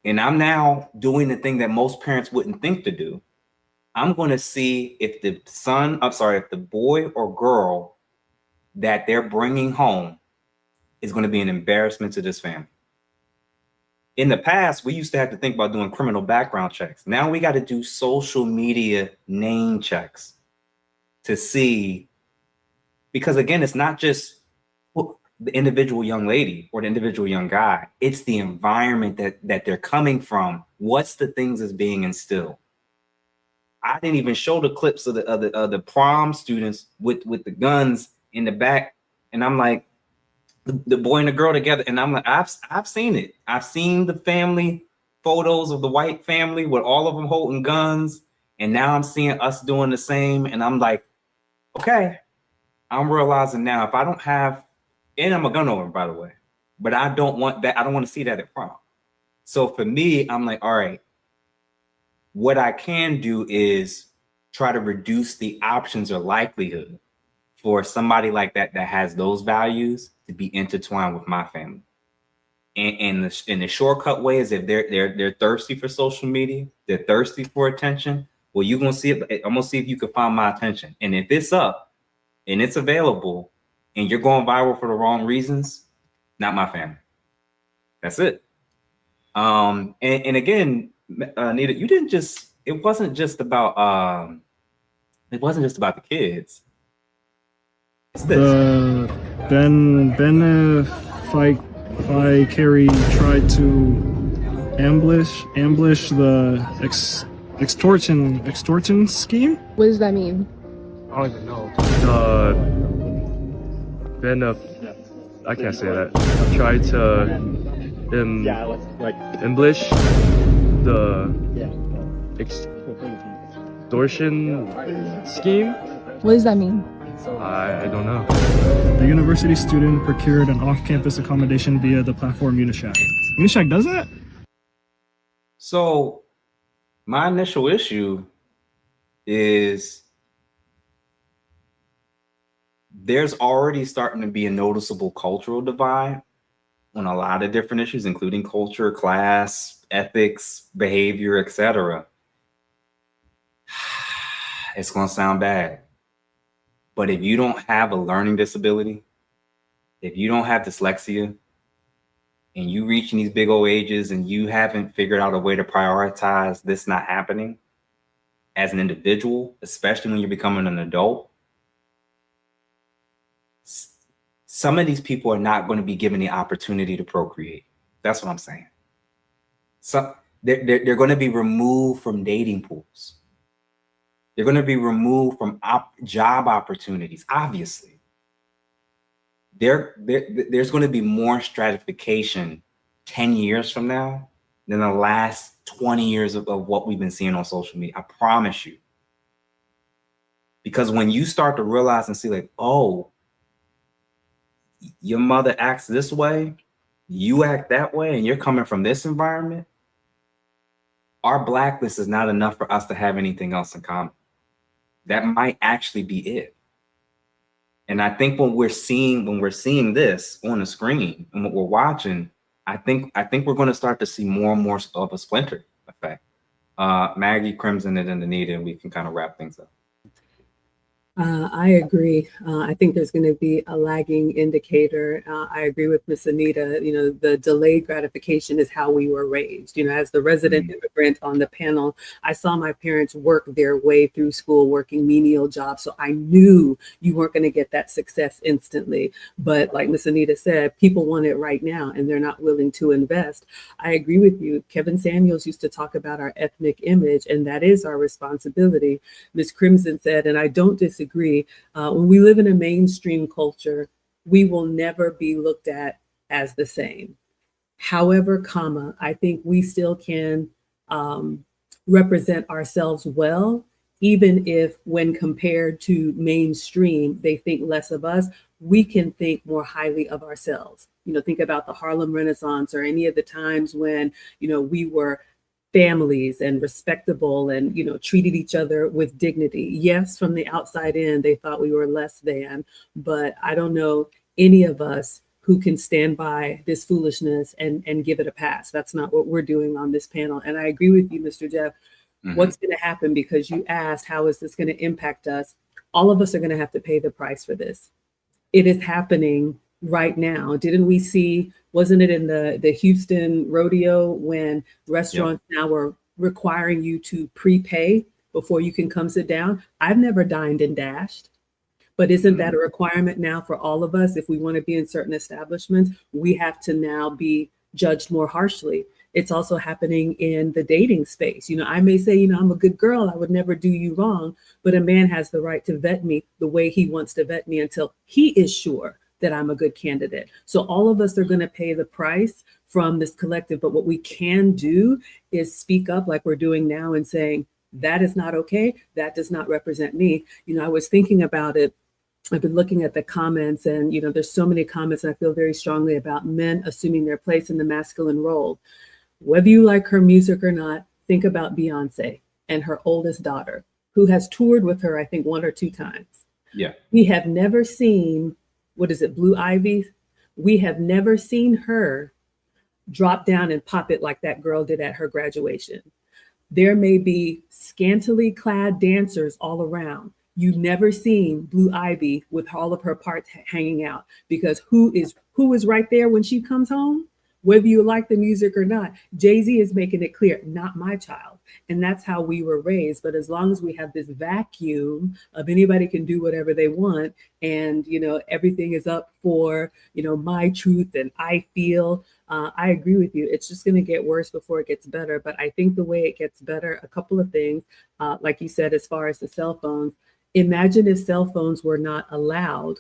And I'm now doing the thing that most parents wouldn't think to do. I'm going to see if if the boy or girl that they're bringing home is going to be an embarrassment to this family. In the past, we used to have to think about doing criminal background checks. Now we got to do social media name checks to see, because again, it's not just the individual young lady or the individual young guy. It's the environment that they're coming from. What's the things that's being instilled? I didn't even show the clips of the prom students with the guns in the back, and I'm like, the boy and the girl together, and I'm like, I've seen it. I've seen the family photos of the white family with all of them holding guns, and now I'm seeing us doing the same, and I'm like, okay, I'm realizing now if I don't have. And I'm a gun owner, by the way, but I don't want that. I don't want to see that at prom. So for me, I'm like, all right, what I can do is try to reduce the options or likelihood for somebody like that has those values to be intertwined with my family. And the shortcut way is if they're thirsty for social media, they're thirsty for attention. Well, you're gonna see it. I'm gonna see if you can find my attention. And if it's up and it's available, and you're going viral for the wrong reasons, not my family. That's it. And again, Nita, you didn't just, it wasn't just about the kids. It's this. Carey tried to ambush the extortion scheme. What does that mean? I don't even know. I can't say that. Tried to ambush the extortion scheme. What does that mean? I don't know. The university student procured an off-campus accommodation via the platform Unishack. Unishack does that? So my initial issue is there's already starting to be a noticeable cultural divide on a lot of different issues, including culture, class, ethics, behavior, etc. It's going to sound bad. But if you don't have a learning disability, if you don't have dyslexia, and you reaching these big old ages and you haven't figured out a way to prioritize this not happening as an individual, especially when you're becoming an adult, some of these people are not going to be given the opportunity to procreate. That's what I'm saying. So they're going to be removed from dating pools. They're going to be removed from job opportunities, obviously. There's going to be more stratification 10 years from now than the last 20 years of what we've been seeing on social media. I promise you. Because when you start to realize and see like, oh, your mother acts this way, you act that way, and you're coming from this environment, our blacklist is not enough for us to have anything else in common. That might actually be it. And I think when we're seeing this on the screen and what we're watching, I think we're going to start to see more and more of a splinter effect. Maggie, Crimson, and Anita, and we can kind of wrap things up. I agree. I think there's going to be a lagging indicator. I agree with Miss Anita. You know, the delayed gratification is how we were raised. You know, as the resident immigrant on the panel, I saw my parents work their way through school, working menial jobs. So I knew you weren't going to get that success instantly. But like Miss Anita said, people want it right now and they're not willing to invest. I agree with you. Kevin Samuels used to talk about our ethnic image, and that is our responsibility. Miss Crimson said, and I don't disagree, when we live in a mainstream culture, we will never be looked at as the same. However, I think we still can represent ourselves well, even if when compared to mainstream, they think less of us, we can think more highly of ourselves. You know, think about the Harlem Renaissance or any of the times when, you know, we were families and respectable and, you know, treated each other with dignity. Yes, from the outside in, they thought we were less than, but I don't know any of us who can stand by this foolishness and give it a pass. That's not what we're doing on this panel. And I agree with you, Mr. Jeff. What's going to happen, because you asked, how is this going to impact us? All of us are going to have to pay the price for this. It is happening right now. Didn't we see, wasn't it in the Houston rodeo when restaurants now were requiring you to prepay before you can come sit down? I've never dined and dashed, but isn't that a requirement now for all of us? If we want to be in certain establishments, we have to now be judged more harshly. It's also happening in the dating space. You know, I may say, you know, I'm a good girl, I would never do you wrong, but a man has the right to vet me the way he wants to vet me until he is sure that I'm a good candidate. So all of us are going to pay the price from this collective, but what we can do is speak up like we're doing now and saying, that is not okay. That does not represent me. You know, I was thinking about it. I've been looking at the comments and, you know, there's so many comments, and I feel very strongly about men assuming their place in the masculine role. Whether you like her music or not, think about Beyonce and her oldest daughter, who has toured with her, I think, 1 or 2 times. Yeah. We have never seen, what is it, Blue Ivy? We have never seen her drop down and pop it like that girl did at her graduation. There may be scantily clad dancers all around. You've never seen Blue Ivy with all of her parts hanging out, because who is right there when she comes home? whether you like the music or not. Jay-Z is making it clear, not my child. And that's how we were raised. But as long as we have this vacuum of anybody can do whatever they want, and, you know, everything is up for, you know, my truth and I feel, I agree with you. It's just going to get worse before it gets better. But I think the way it gets better, a couple of things, like you said, as far as the cell phones, imagine if cell phones were not allowed.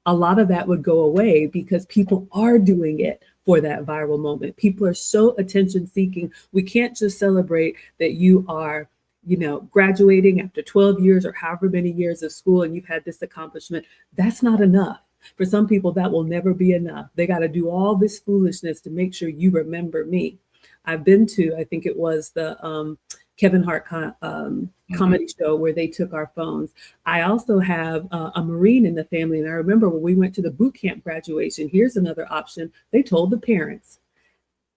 A lot of that would go away because people are doing it for that viral moment. People are so attention seeking. We can't just celebrate that you are, you know, graduating after 12 years or however many years of school and you've had this accomplishment. That's not enough. For some people, that will never be enough. They got to do all this foolishness to make sure you remember me. I've been to, I think it was the Kevin Hart comedy show where they took our phones. I also have a Marine in the family. And I remember when we went to the boot camp graduation, here's another option. They told the parents,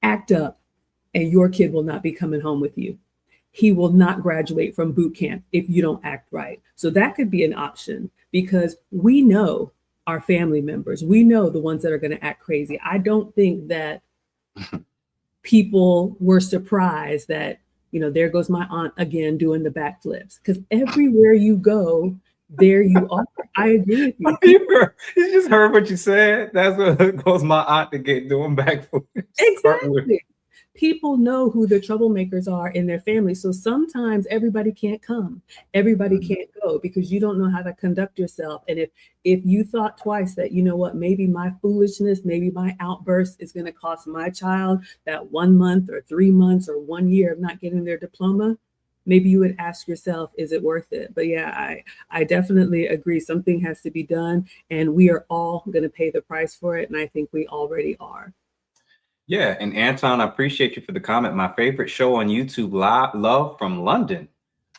act up and your kid will not be coming home with you. He will not graduate from boot camp if you don't act right. So that could be an option because we know our family members. We know the ones that are going to act crazy. I don't think that people were surprised that, you know, there goes my aunt again doing the backflips, because everywhere you go, there you are. I agree with you. You just heard what you said. That's what goes my aunt to get doing backflips. Exactly. People know who the troublemakers are in their family. So sometimes everybody can't come. Everybody can't go because you don't know how to conduct yourself. And if you thought twice that, you know what, maybe my foolishness, maybe my outburst is going to cost my child that 1 month or 3 months or 1 year of not getting their diploma, maybe you would ask yourself, is it worth it? But yeah, I definitely agree. Something has to be done and we are all going to pay the price for it. And I think we already are. Yeah, and Anton, I appreciate you for the comment. My favorite show on YouTube, Love from London.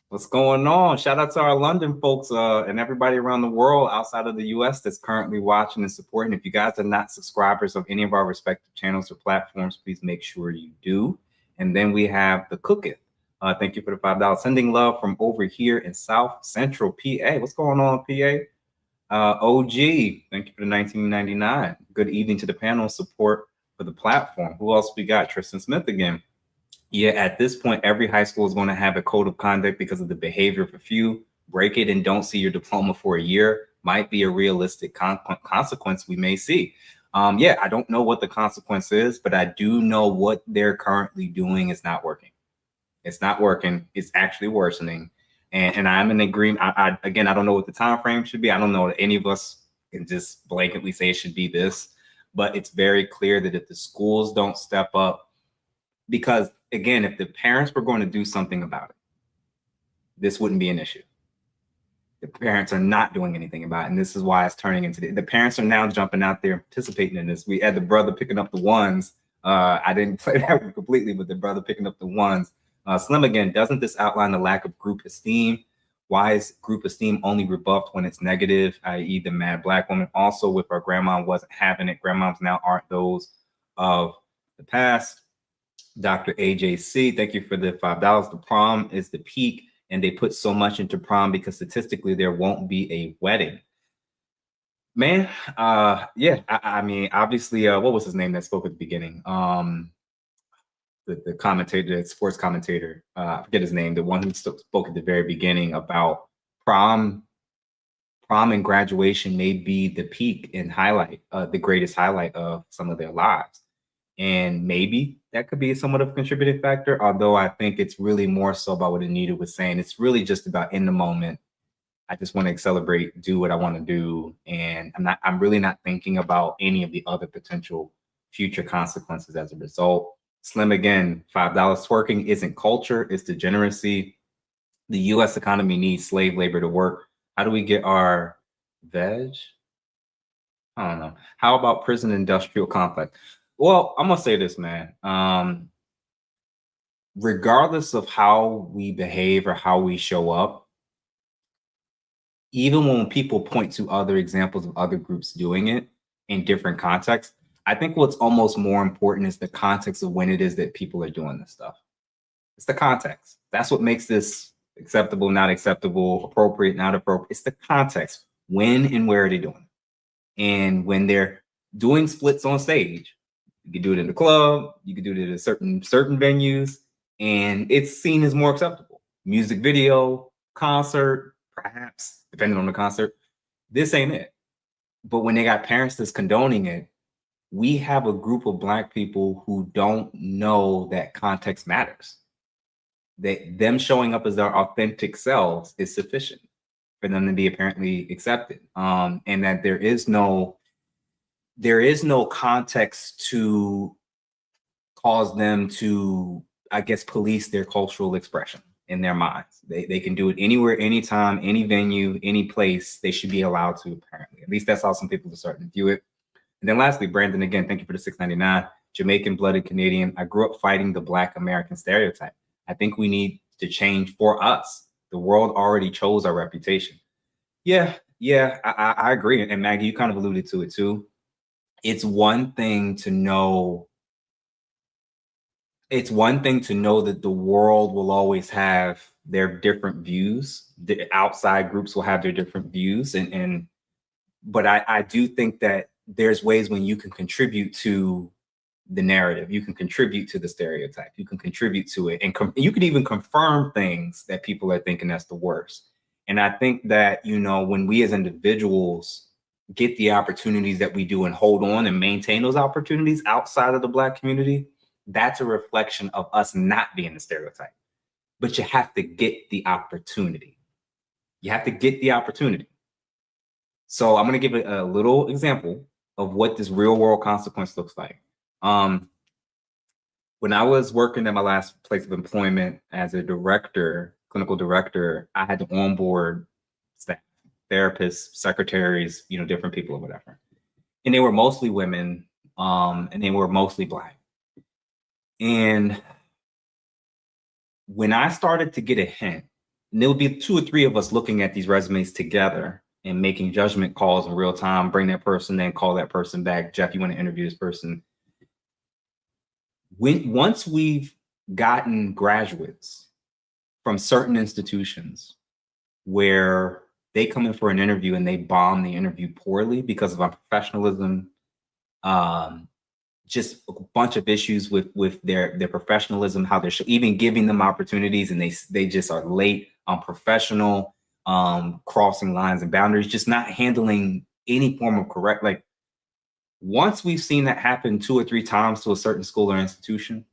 What's going on? Shout out to our London folks and everybody around the world outside of the US that's currently watching and supporting. If you guys are not subscribers of any of our respective channels or platforms, please make sure you do. And then we have the Cooketh. Thank you for the $5. Sending love from over here in South Central PA. What's going on, PA? OG, thank you for the $19.99. Good evening to the panel support for the platform. Who else we got? Tristan Smith again. Yeah, at this point, every high school is going to have a code of conduct because of the behavior of a few. Break it and don't see your diploma for a year might be a realistic consequence we may see. Yeah, I don't know what the consequence is, but I do know what they're currently doing is not working. It's not working. It's actually worsening. And I'm in agreement. Again, I don't know what the time frame should be. I don't know that any of us can just blanketly say it should be this. But it's very clear that if the schools don't step up, because again, if the parents were going to do something about it, this wouldn't be an issue. The parents are not doing anything about it. And this is why it's turning into the parents are now jumping out there and participating in this. We had the brother picking up the ones. I didn't play that one completely, but the brother picking up the ones. Slim again, doesn't this outline the lack of group esteem? Why is group esteem only rebuffed when it's negative, i.e. the mad black woman? Also, with our grandma wasn't having it, grandmoms now aren't those of the past. Dr. AJC, thank you for the $5. The prom is the peak, and they put so much into prom because statistically there won't be a wedding. Man, yeah, I mean, obviously, what was his name that spoke at the beginning? The commentator, the sports commentator, I forget his name, the one who spoke at the very beginning about prom and graduation may be the peak and highlight, the greatest highlight of some of their lives. And maybe that could be somewhat of a contributing factor, although I think it's really more so about what Anita was saying. It's really just about in the moment. I just want to celebrate, do what I want to do. And I'm really not thinking about any of the other potential future consequences as a result. Slim again, $5. Twerking isn't culture, it's degeneracy. The US economy needs slave labor to work. How do we get our veg? I don't know. How about prison industrial complex? Well, I'm gonna say this, man. Regardless of how we behave or how we show up, even when people point to other examples of other groups doing it in different contexts, I think what's almost more important is the context of when it is that people are doing this stuff. It's the context. That's what makes this acceptable, not acceptable, appropriate, not appropriate. It's the context. When and where are they doing it? And when they're doing splits on stage, You could do it in the club. You could do it at certain venues, and it's seen as more acceptable. Music video, concert, perhaps, depending on the concert. This ain't it. But when they got parents that's condoning it, we have a group of Black people who don't know that context matters. That them showing up as their authentic selves is sufficient for them to be apparently accepted. And that there is no context to cause them to, I guess, police their cultural expression in their minds. They can do it anywhere, anytime, any venue, any place. They should be allowed to, apparently. At least that's how some people are starting to view it. And then lastly, Brandon, again, thank you for the $6.99. Jamaican blooded Canadian. I grew up fighting the Black American stereotype. I think we need to change for us. The world already chose our reputation. Yeah, I agree. And Maggie, you kind of alluded to it too. It's one thing to know. It's one thing to know that the world will always have their different views. The outside groups will have their different views. But I do think that there's ways when you can contribute to the narrative, you can contribute to the stereotype, you can contribute to it, and you can even confirm things that people are thinking that's the worst. And I think that, you know, when we as individuals get the opportunities that we do and hold on and maintain those opportunities outside of the Black community, that's a reflection of us not being the stereotype. But you have to get the opportunity. You have to get the opportunity. So I'm going to give a little example of what this real world consequence looks like. When I was working at my last place of employment as a director, clinical director, I had to onboard staff, therapists, secretaries, you know, different people or whatever. And they were mostly women, and they were mostly Black. And when I started to get a hint, and there would be 2 or 3 of us looking at these resumes together and making judgment calls in real time, bring that person in, call that person back. Jeff, you want to interview this person? Once we've gotten graduates from certain institutions where they come in for an interview and they bomb the interview poorly because of unprofessionalism, just a bunch of issues with their professionalism, how they're even giving them opportunities, and they just are late, unprofessional, crossing lines and boundaries, just not handling any form of correct. Like, once we've seen that happen 2 or 3 times to a certain school or institution,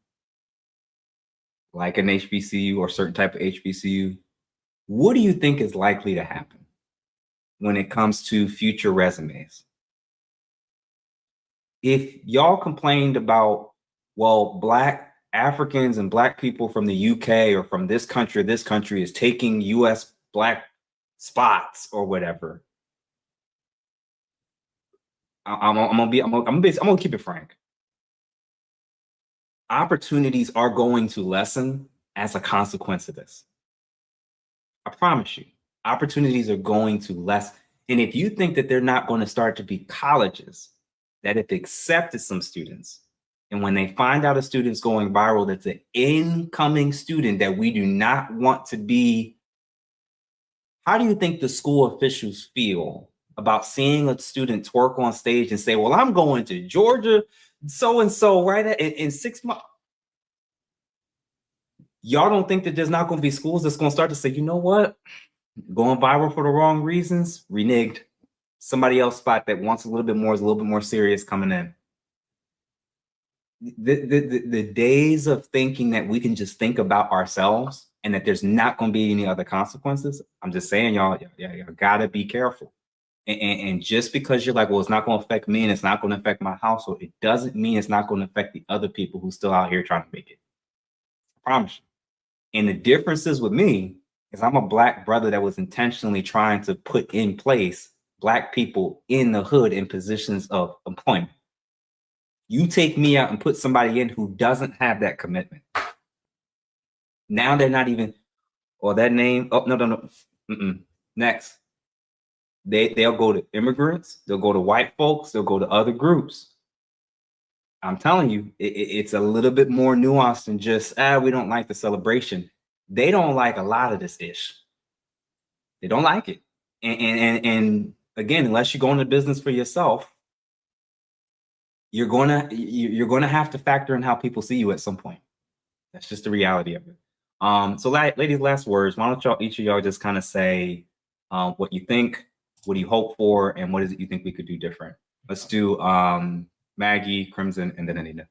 like an HBCU or certain type of HBCU, what do you think is likely to happen when it comes to future resumes? If y'all complained about, well, Black Africans and Black people from the UK or from this country is taking US Black spots or whatever, I'm gonna keep it frank. Opportunities are going to lessen as a consequence of this. I promise you, opportunities are going to lessen. And if you think that they're not going to start to be colleges that have accepted some students, and when they find out a student's going viral, that's an incoming student that we do not want to be, how do you think the school officials feel about seeing a student twerk on stage and say, well, I'm going to Georgia, so-and-so right in 6 months? Y'all don't think that there's not going to be schools that's going to start to say, you know what? Going viral for the wrong reasons, reneged. Somebody else spot that wants a little bit more, is a little bit more serious coming in. The days of thinking that we can just think about ourselves and that there's not going to be any other consequences, I'm just saying, y'all gotta be careful. And just because you're like, well, it's not going to affect me and it's not going to affect my household, it doesn't mean it's not going to affect the other people who's still out here trying to make it. I promise you. And the differences with me is I'm a Black brother that was intentionally trying to put in place Black people in the hood in positions of employment. You take me out and put somebody in who doesn't have that commitment. Now they're not even, or that name, oh, no. Next. They'll go to immigrants, they'll go to white folks, they'll go to other groups. I'm telling you, it's a little bit more nuanced than just, we don't like the celebration. They don't like a lot of this ish. They don't like it. And again, unless you go into business for yourself, you're gonna have to factor in how people see you at some point. That's just the reality of it. So ladies, last words. Why don't each of y'all just kind of say what you think, what do you hope for, and what is it you think we could do different? Let's do Maggie, Crimson, and then Anita.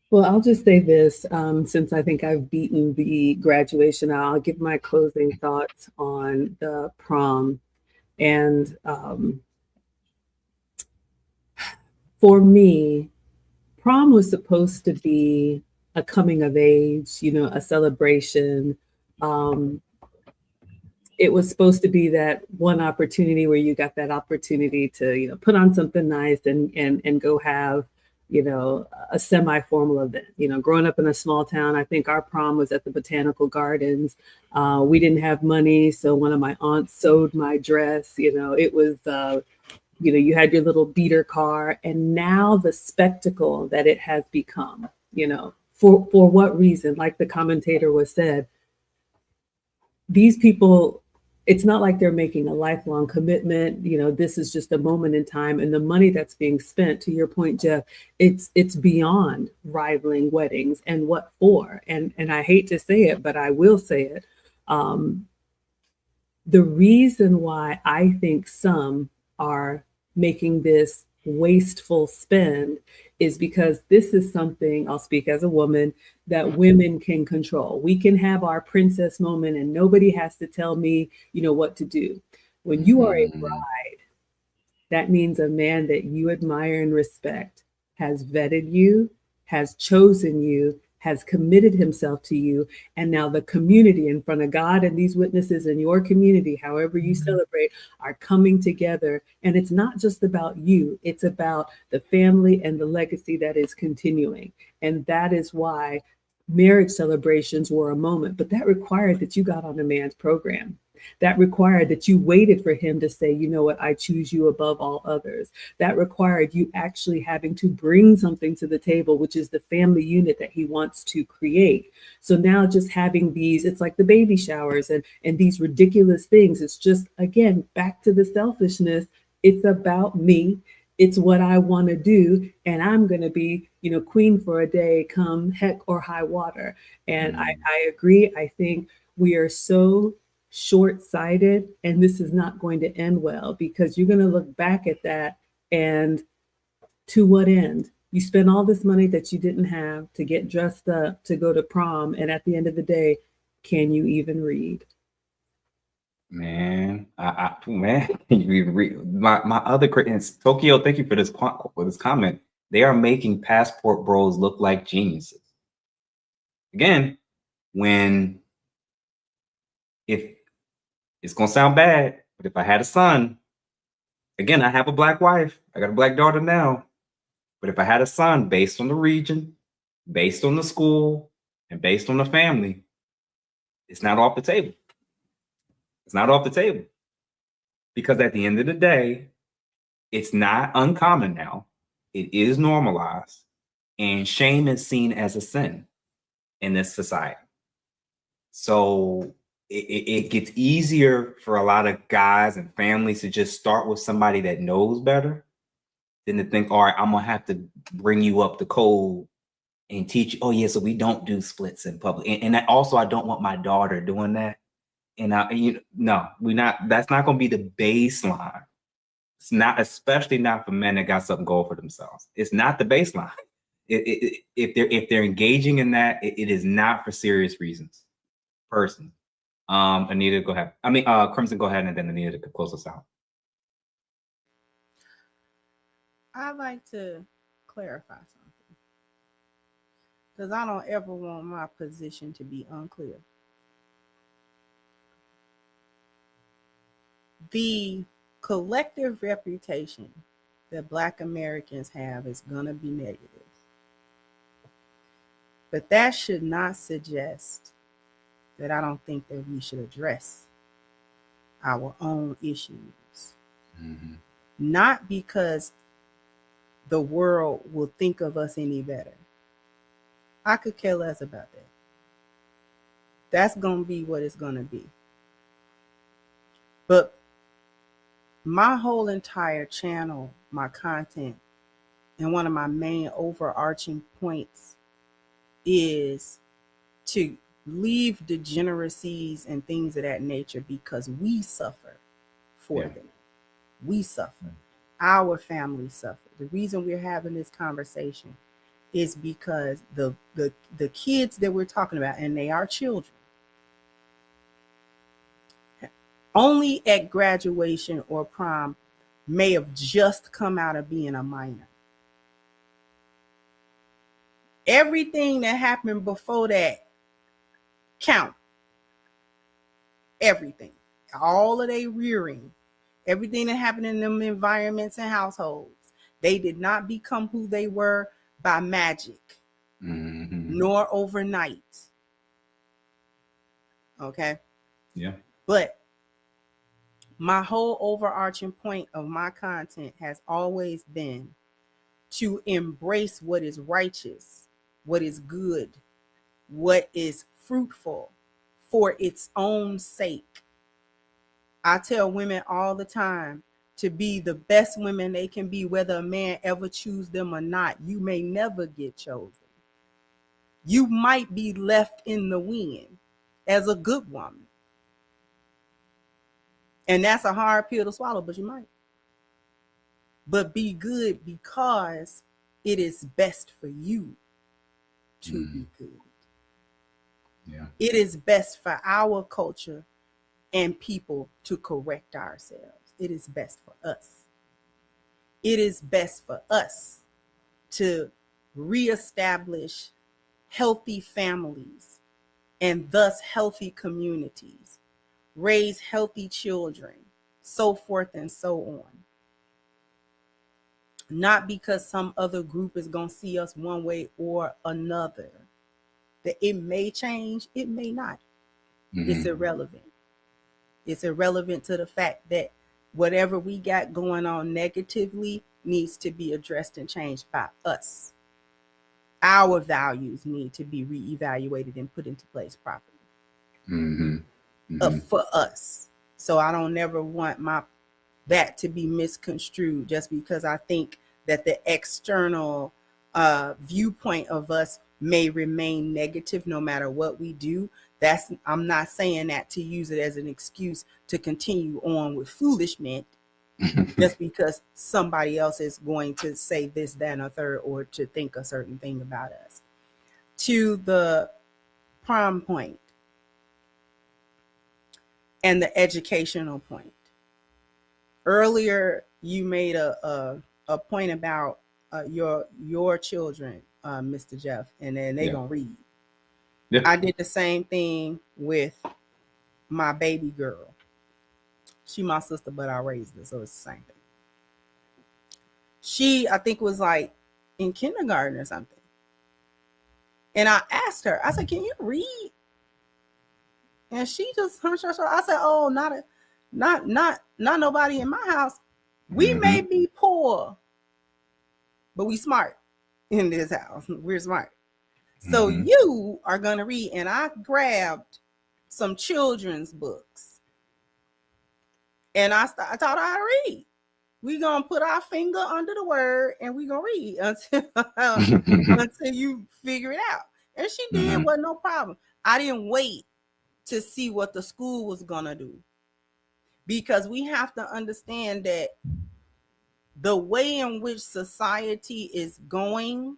Well, I'll just say this, since I think I've beaten the graduation, I'll give my closing thoughts on the prom. And for me, prom was supposed to be a coming of age, a celebration. It was supposed to be that one opportunity where you got that opportunity to, put on something nice and go have, a semi-formal event. Growing up in a small town, I think our prom was at the Botanical Gardens. We didn't have money, so one of my aunts sewed my dress. It was, you had your little beater car, and now the spectacle that it has become, for what reason? Like the commentator was said, these people, it's not like they're making a lifelong commitment. This is just a moment in time, and the money that's being spent, to your point, Jeff, it's beyond rivaling weddings. And what for? And I hate to say it, but I will say it. The reason why I think some are making this wasteful spend is because this is something, I'll speak as a woman, that women can control. We can have our princess moment and nobody has to tell me, what to do. When you are a bride, that means a man that you admire and respect has vetted you, has chosen you, has committed himself to you. And now the community, in front of God and these witnesses in your community, however you celebrate, are coming together. And it's not just about you, it's about the family and the legacy that is continuing. And that is why marriage celebrations were a moment, but that required that you got on a man's program. That required that you waited for him to say, you know what, I choose you above all others. That required you actually having to bring something to the table, which is the family unit that he wants to create. So now just having these, it's like the baby showers and these ridiculous things. It's just, again, back to the selfishness. It's about me. It's what I want to do. And I'm going to be, queen for a day, come heck or high water. And I agree. I think we are so short-sighted, and this is not going to end well, because you're going to look back at that, and to what end? You spent all this money that you didn't have to get dressed up to go to prom, and at the end of the day, can you even read? Man, man, you even read my other critics. Tokyo, thank you for this comment. They are making passport bros look like geniuses. Again, if it's gonna sound bad, but if I had a son, again, I have a black wife, I got a black daughter now, but if I had a son, based on the region, based on the school, and based on the family, it's not off the table. It's not off the table. Because at the end of the day, it's not uncommon now. It is normalized, and shame is seen as a sin in this society. So it gets easier for a lot of guys and families to just start with somebody that knows better than to think, all right, I'm gonna have to bring you up the code and teach you, oh yeah, so we don't do splits in public. And also, I don't want my daughter doing that. And that's not gonna be the baseline. It's not, especially not for men that got something going for themselves. It's not the baseline. If they're engaging in that, it is not for serious reasons. Personally. Anita, go ahead. Crimson, go ahead, and then Anita could close us out. I'd like to clarify something, because I don't ever want my position to be unclear. The collective reputation that Black Americans have is going to be negative. But that should not suggest that I don't think that we should address our own issues. Mm-hmm. Not because the world will think of us any better. I could care less about that. That's going to be what it's going to be. But my whole entire channel my content, and one of my main overarching points is to leave degeneracies and things of that nature, because we suffer for them. We suffer. Our family suffer. The reason we're having this conversation is because the kids that we're talking about, and they are children, only at graduation or prom may have just come out of being a minor. Everything that happened before that count. Everything. All of their rearing, everything that happened in them environments and households. They did not become who they were by magic, nor overnight. Okay? Yeah. But my whole overarching point of my content has always been to embrace what is righteous, what is good, what is fruitful for its own sake. I tell women all the time to be the best women they can be, whether a man ever choose them or not. You may never get chosen. You might be left in the wind as a good woman. And that's a hard pill to swallow, but you might. But be good because it is best for you to be good. Yeah. It is best for our culture and people to correct ourselves. It is best for us. It is best for us to reestablish healthy families and thus healthy communities, raise healthy children, so forth and so on. Not because some other group is going to see us one way or another. That it may change, it may not. It's irrelevant. It's irrelevant to the fact that whatever we got going on negatively needs to be addressed and changed by us. Our values need to be reevaluated and put into place properly for us. So I don't never want that to be misconstrued just because I think that the external viewpoint of us may remain negative no matter what we do. I'm not saying that to use it as an excuse to continue on with foolishness just because somebody else is going to say this, that, and a third, or to think a certain thing about us. To the prom point and the educational point. Earlier, you made a point about your children, Mr. Jeff, and then they're gonna read. Yeah. I did the same thing with my baby girl. She my sister, but I raised her, so it's the same thing. She, I think, was like in kindergarten or something. And I asked her, I said, "Can you read?" And she just hunched her shoulder. I said, "Oh, not nobody in my house. We may be poor, but we smart in this house. We're smart. So you are going to read." And I grabbed some children's books. And I taught her how to read. We're going to put our finger under the word and we're going to read until you figure it out. And she did, wasn't no problem. I didn't wait to see what the school was going to do. Because we have to understand that the way in which society is going,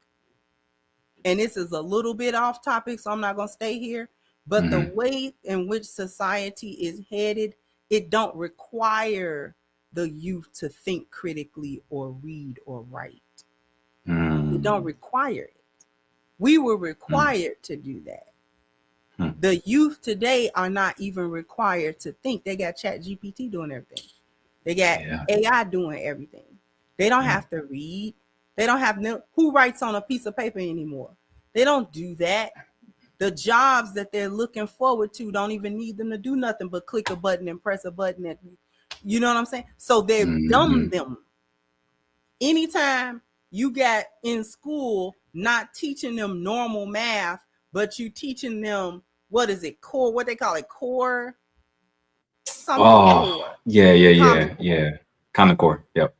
and this is a little bit off topic, so I'm not going to stay here, but the way in which society is headed, it don't require the youth to think critically or read or write. It don't require it. We were required to do that. The youth today are not even required to think. They got ChatGPT doing everything. They got AI doing everything. They don't have to read. They don't have who writes on a piece of paper anymore. They don't do that. The jobs that they're looking forward to don't even need them to do nothing but click a button and press a button. You know what I'm saying? So they've dumbed them. Anytime you got in school not teaching them normal math, but you teaching them, what is it, core, what they call it, core? Something core. Yeah. Common Core, yep.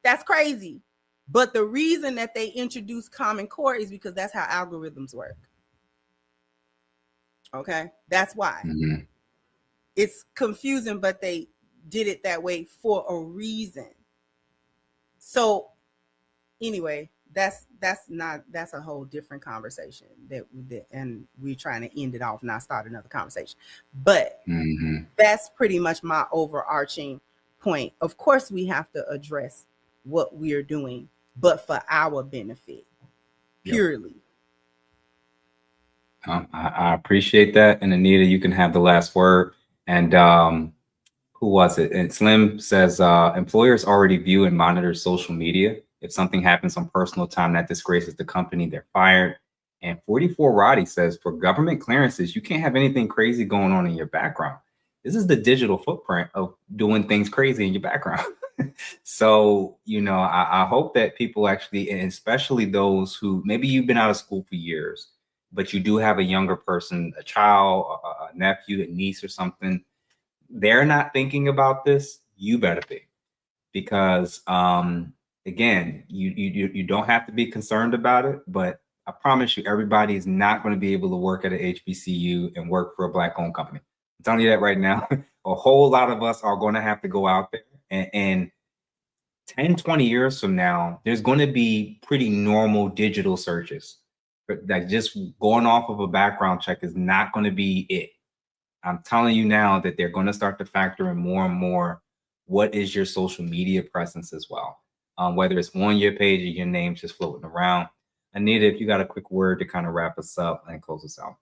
That's crazy. But the reason that they introduced Common Core is because that's how algorithms work. Okay, that's why. Mm-hmm. It's confusing, but they did it that way for a reason. So anyway, that's a whole different conversation and we're trying to end it off, not start another conversation. But that's pretty much my overarching point. Of course, we have to address what we're doing, but for our benefit, purely. I appreciate that. And Anita, you can have the last word. And who was it? And Slim says, employers already view and monitor social media. If something happens on personal time that disgraces the company, they're fired. And 44 Roddy says, for government clearances, you can't have anything crazy going on in your background. This is the digital footprint of doing things crazy in your background. So, you know, I hope that people actually, and especially those who maybe you've been out of school for years, but you do have a younger person, a child, a nephew, a niece or something, they're not thinking about this, you better be. Because again, you don't have to be concerned about it, but I promise you, everybody is not going to be able to work at an HBCU and work for a Black-owned company. I'm telling you that right now. A whole lot of us are going to have to go out there and 10, 20 years from now, there's going to be pretty normal digital searches. That just going off of a background check is not going to be it. I'm telling you now that they're going to start to factor in more and more what is your social media presence as well, whether it's on your page or your name just floating around. Anita, if you got a quick word to kind of wrap us up and close us out.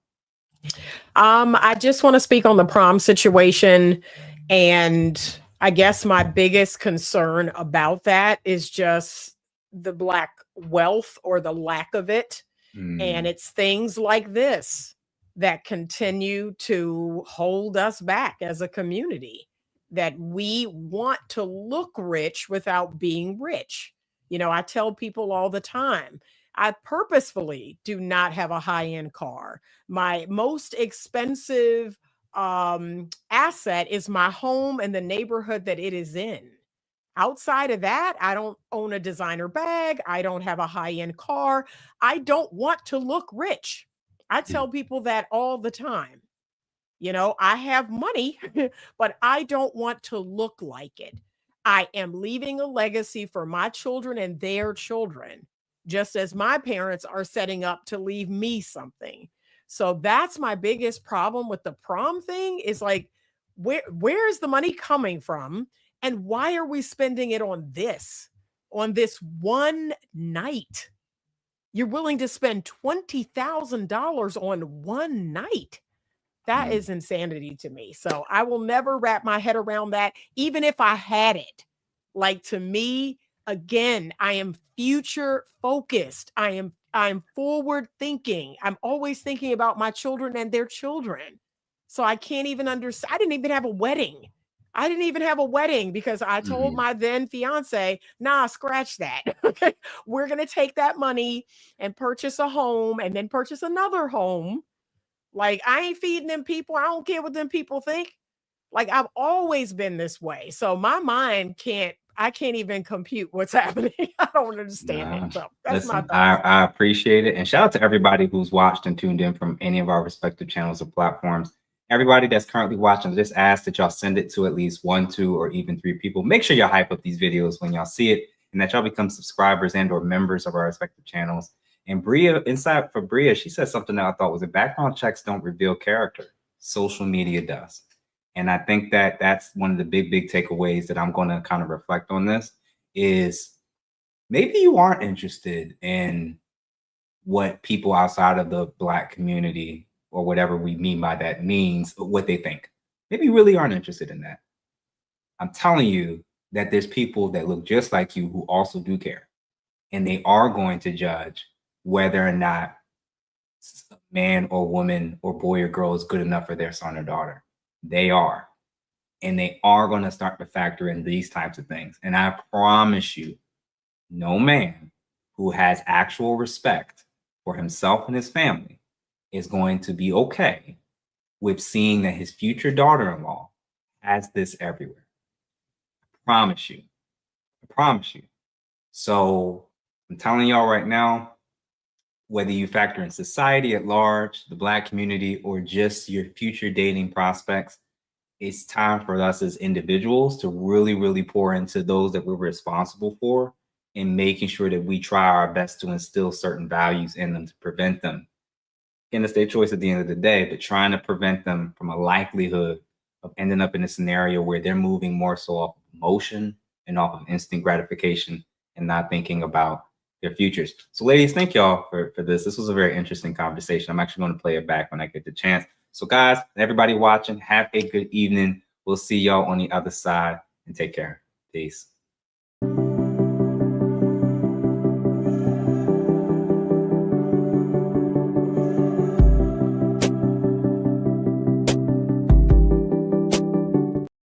I just want to speak on the prom situation. And I guess my biggest concern about that is just the Black wealth or the lack of it. And it's things like this that continue to hold us back as a community, that we want to look rich without being rich. You know, I tell people all the time, I purposefully do not have a high-end car. My most expensive asset is my home and the neighborhood that it is in. Outside of that, I don't own a designer bag. I don't have a high-end car. I don't want to look rich. I tell people that all the time. You know, I have money, but I don't want to look like it. I am leaving a legacy for my children and their children, just as my parents are setting up to leave me something. So that's my biggest problem with the prom thing is like, where is the money coming from? And why are we spending it on this one night? You're willing to spend $20,000 on one night. That is insanity to me. So I will never wrap my head around that, even if I had it. Like, to me, again, I am future focused. I'm forward thinking. I'm always thinking about my children and their children. So I can't even understand. I didn't even have a wedding. Because I told my then fiance, nah, scratch that. Okay, we're going to take that money and purchase a home and then purchase another home. Like, I ain't feeding them people. I don't care what them people think. Like, I've always been this way. So my mind I can't even compute what's happening. I don't understand it. So that's my thoughts. I appreciate it. And shout out to everybody who's watched and tuned in from any of our respective channels or platforms. Everybody that's currently watching, just ask that y'all send it to at least 1, 2, or even 3 people. Make sure y'all hype up these videos when y'all see it, and that y'all become subscribers and or members of our respective channels. And Bria, inside for Bria, she said something that I thought was that background checks don't reveal character. Social media does. And I think that that's one of the big takeaways that I'm going to kind of reflect on this is maybe you aren't interested in what people outside of the Black community or whatever we mean by that means, what they think. Maybe you really aren't interested in that. I'm telling you that there's people that look just like you who also do care. And they are going to judge whether or not a man or woman or boy or girl is good enough for their son or daughter. They are. And they are going to start to factor in these types of things. And I promise you, no man who has actual respect for himself and his family is going to be okay with seeing that his future daughter-in-law has this everywhere. I promise you. So I'm telling y'all right now, whether you factor in society at large, the Black community, or just your future dating prospects, it's time for us as individuals to really, really pour into those that we're responsible for and making sure that we try our best to instill certain values in them to prevent them. Again, it's their choice at the end of the day, but trying to prevent them from a likelihood of ending up in a scenario where they're moving more so off of emotion and off of instant gratification and not thinking about their futures. So ladies, thank y'all for this. This was a very interesting conversation. I'm actually going to play it back when I get the chance. So guys, and everybody watching, have a good evening. We'll see y'all on the other side and take care. Peace.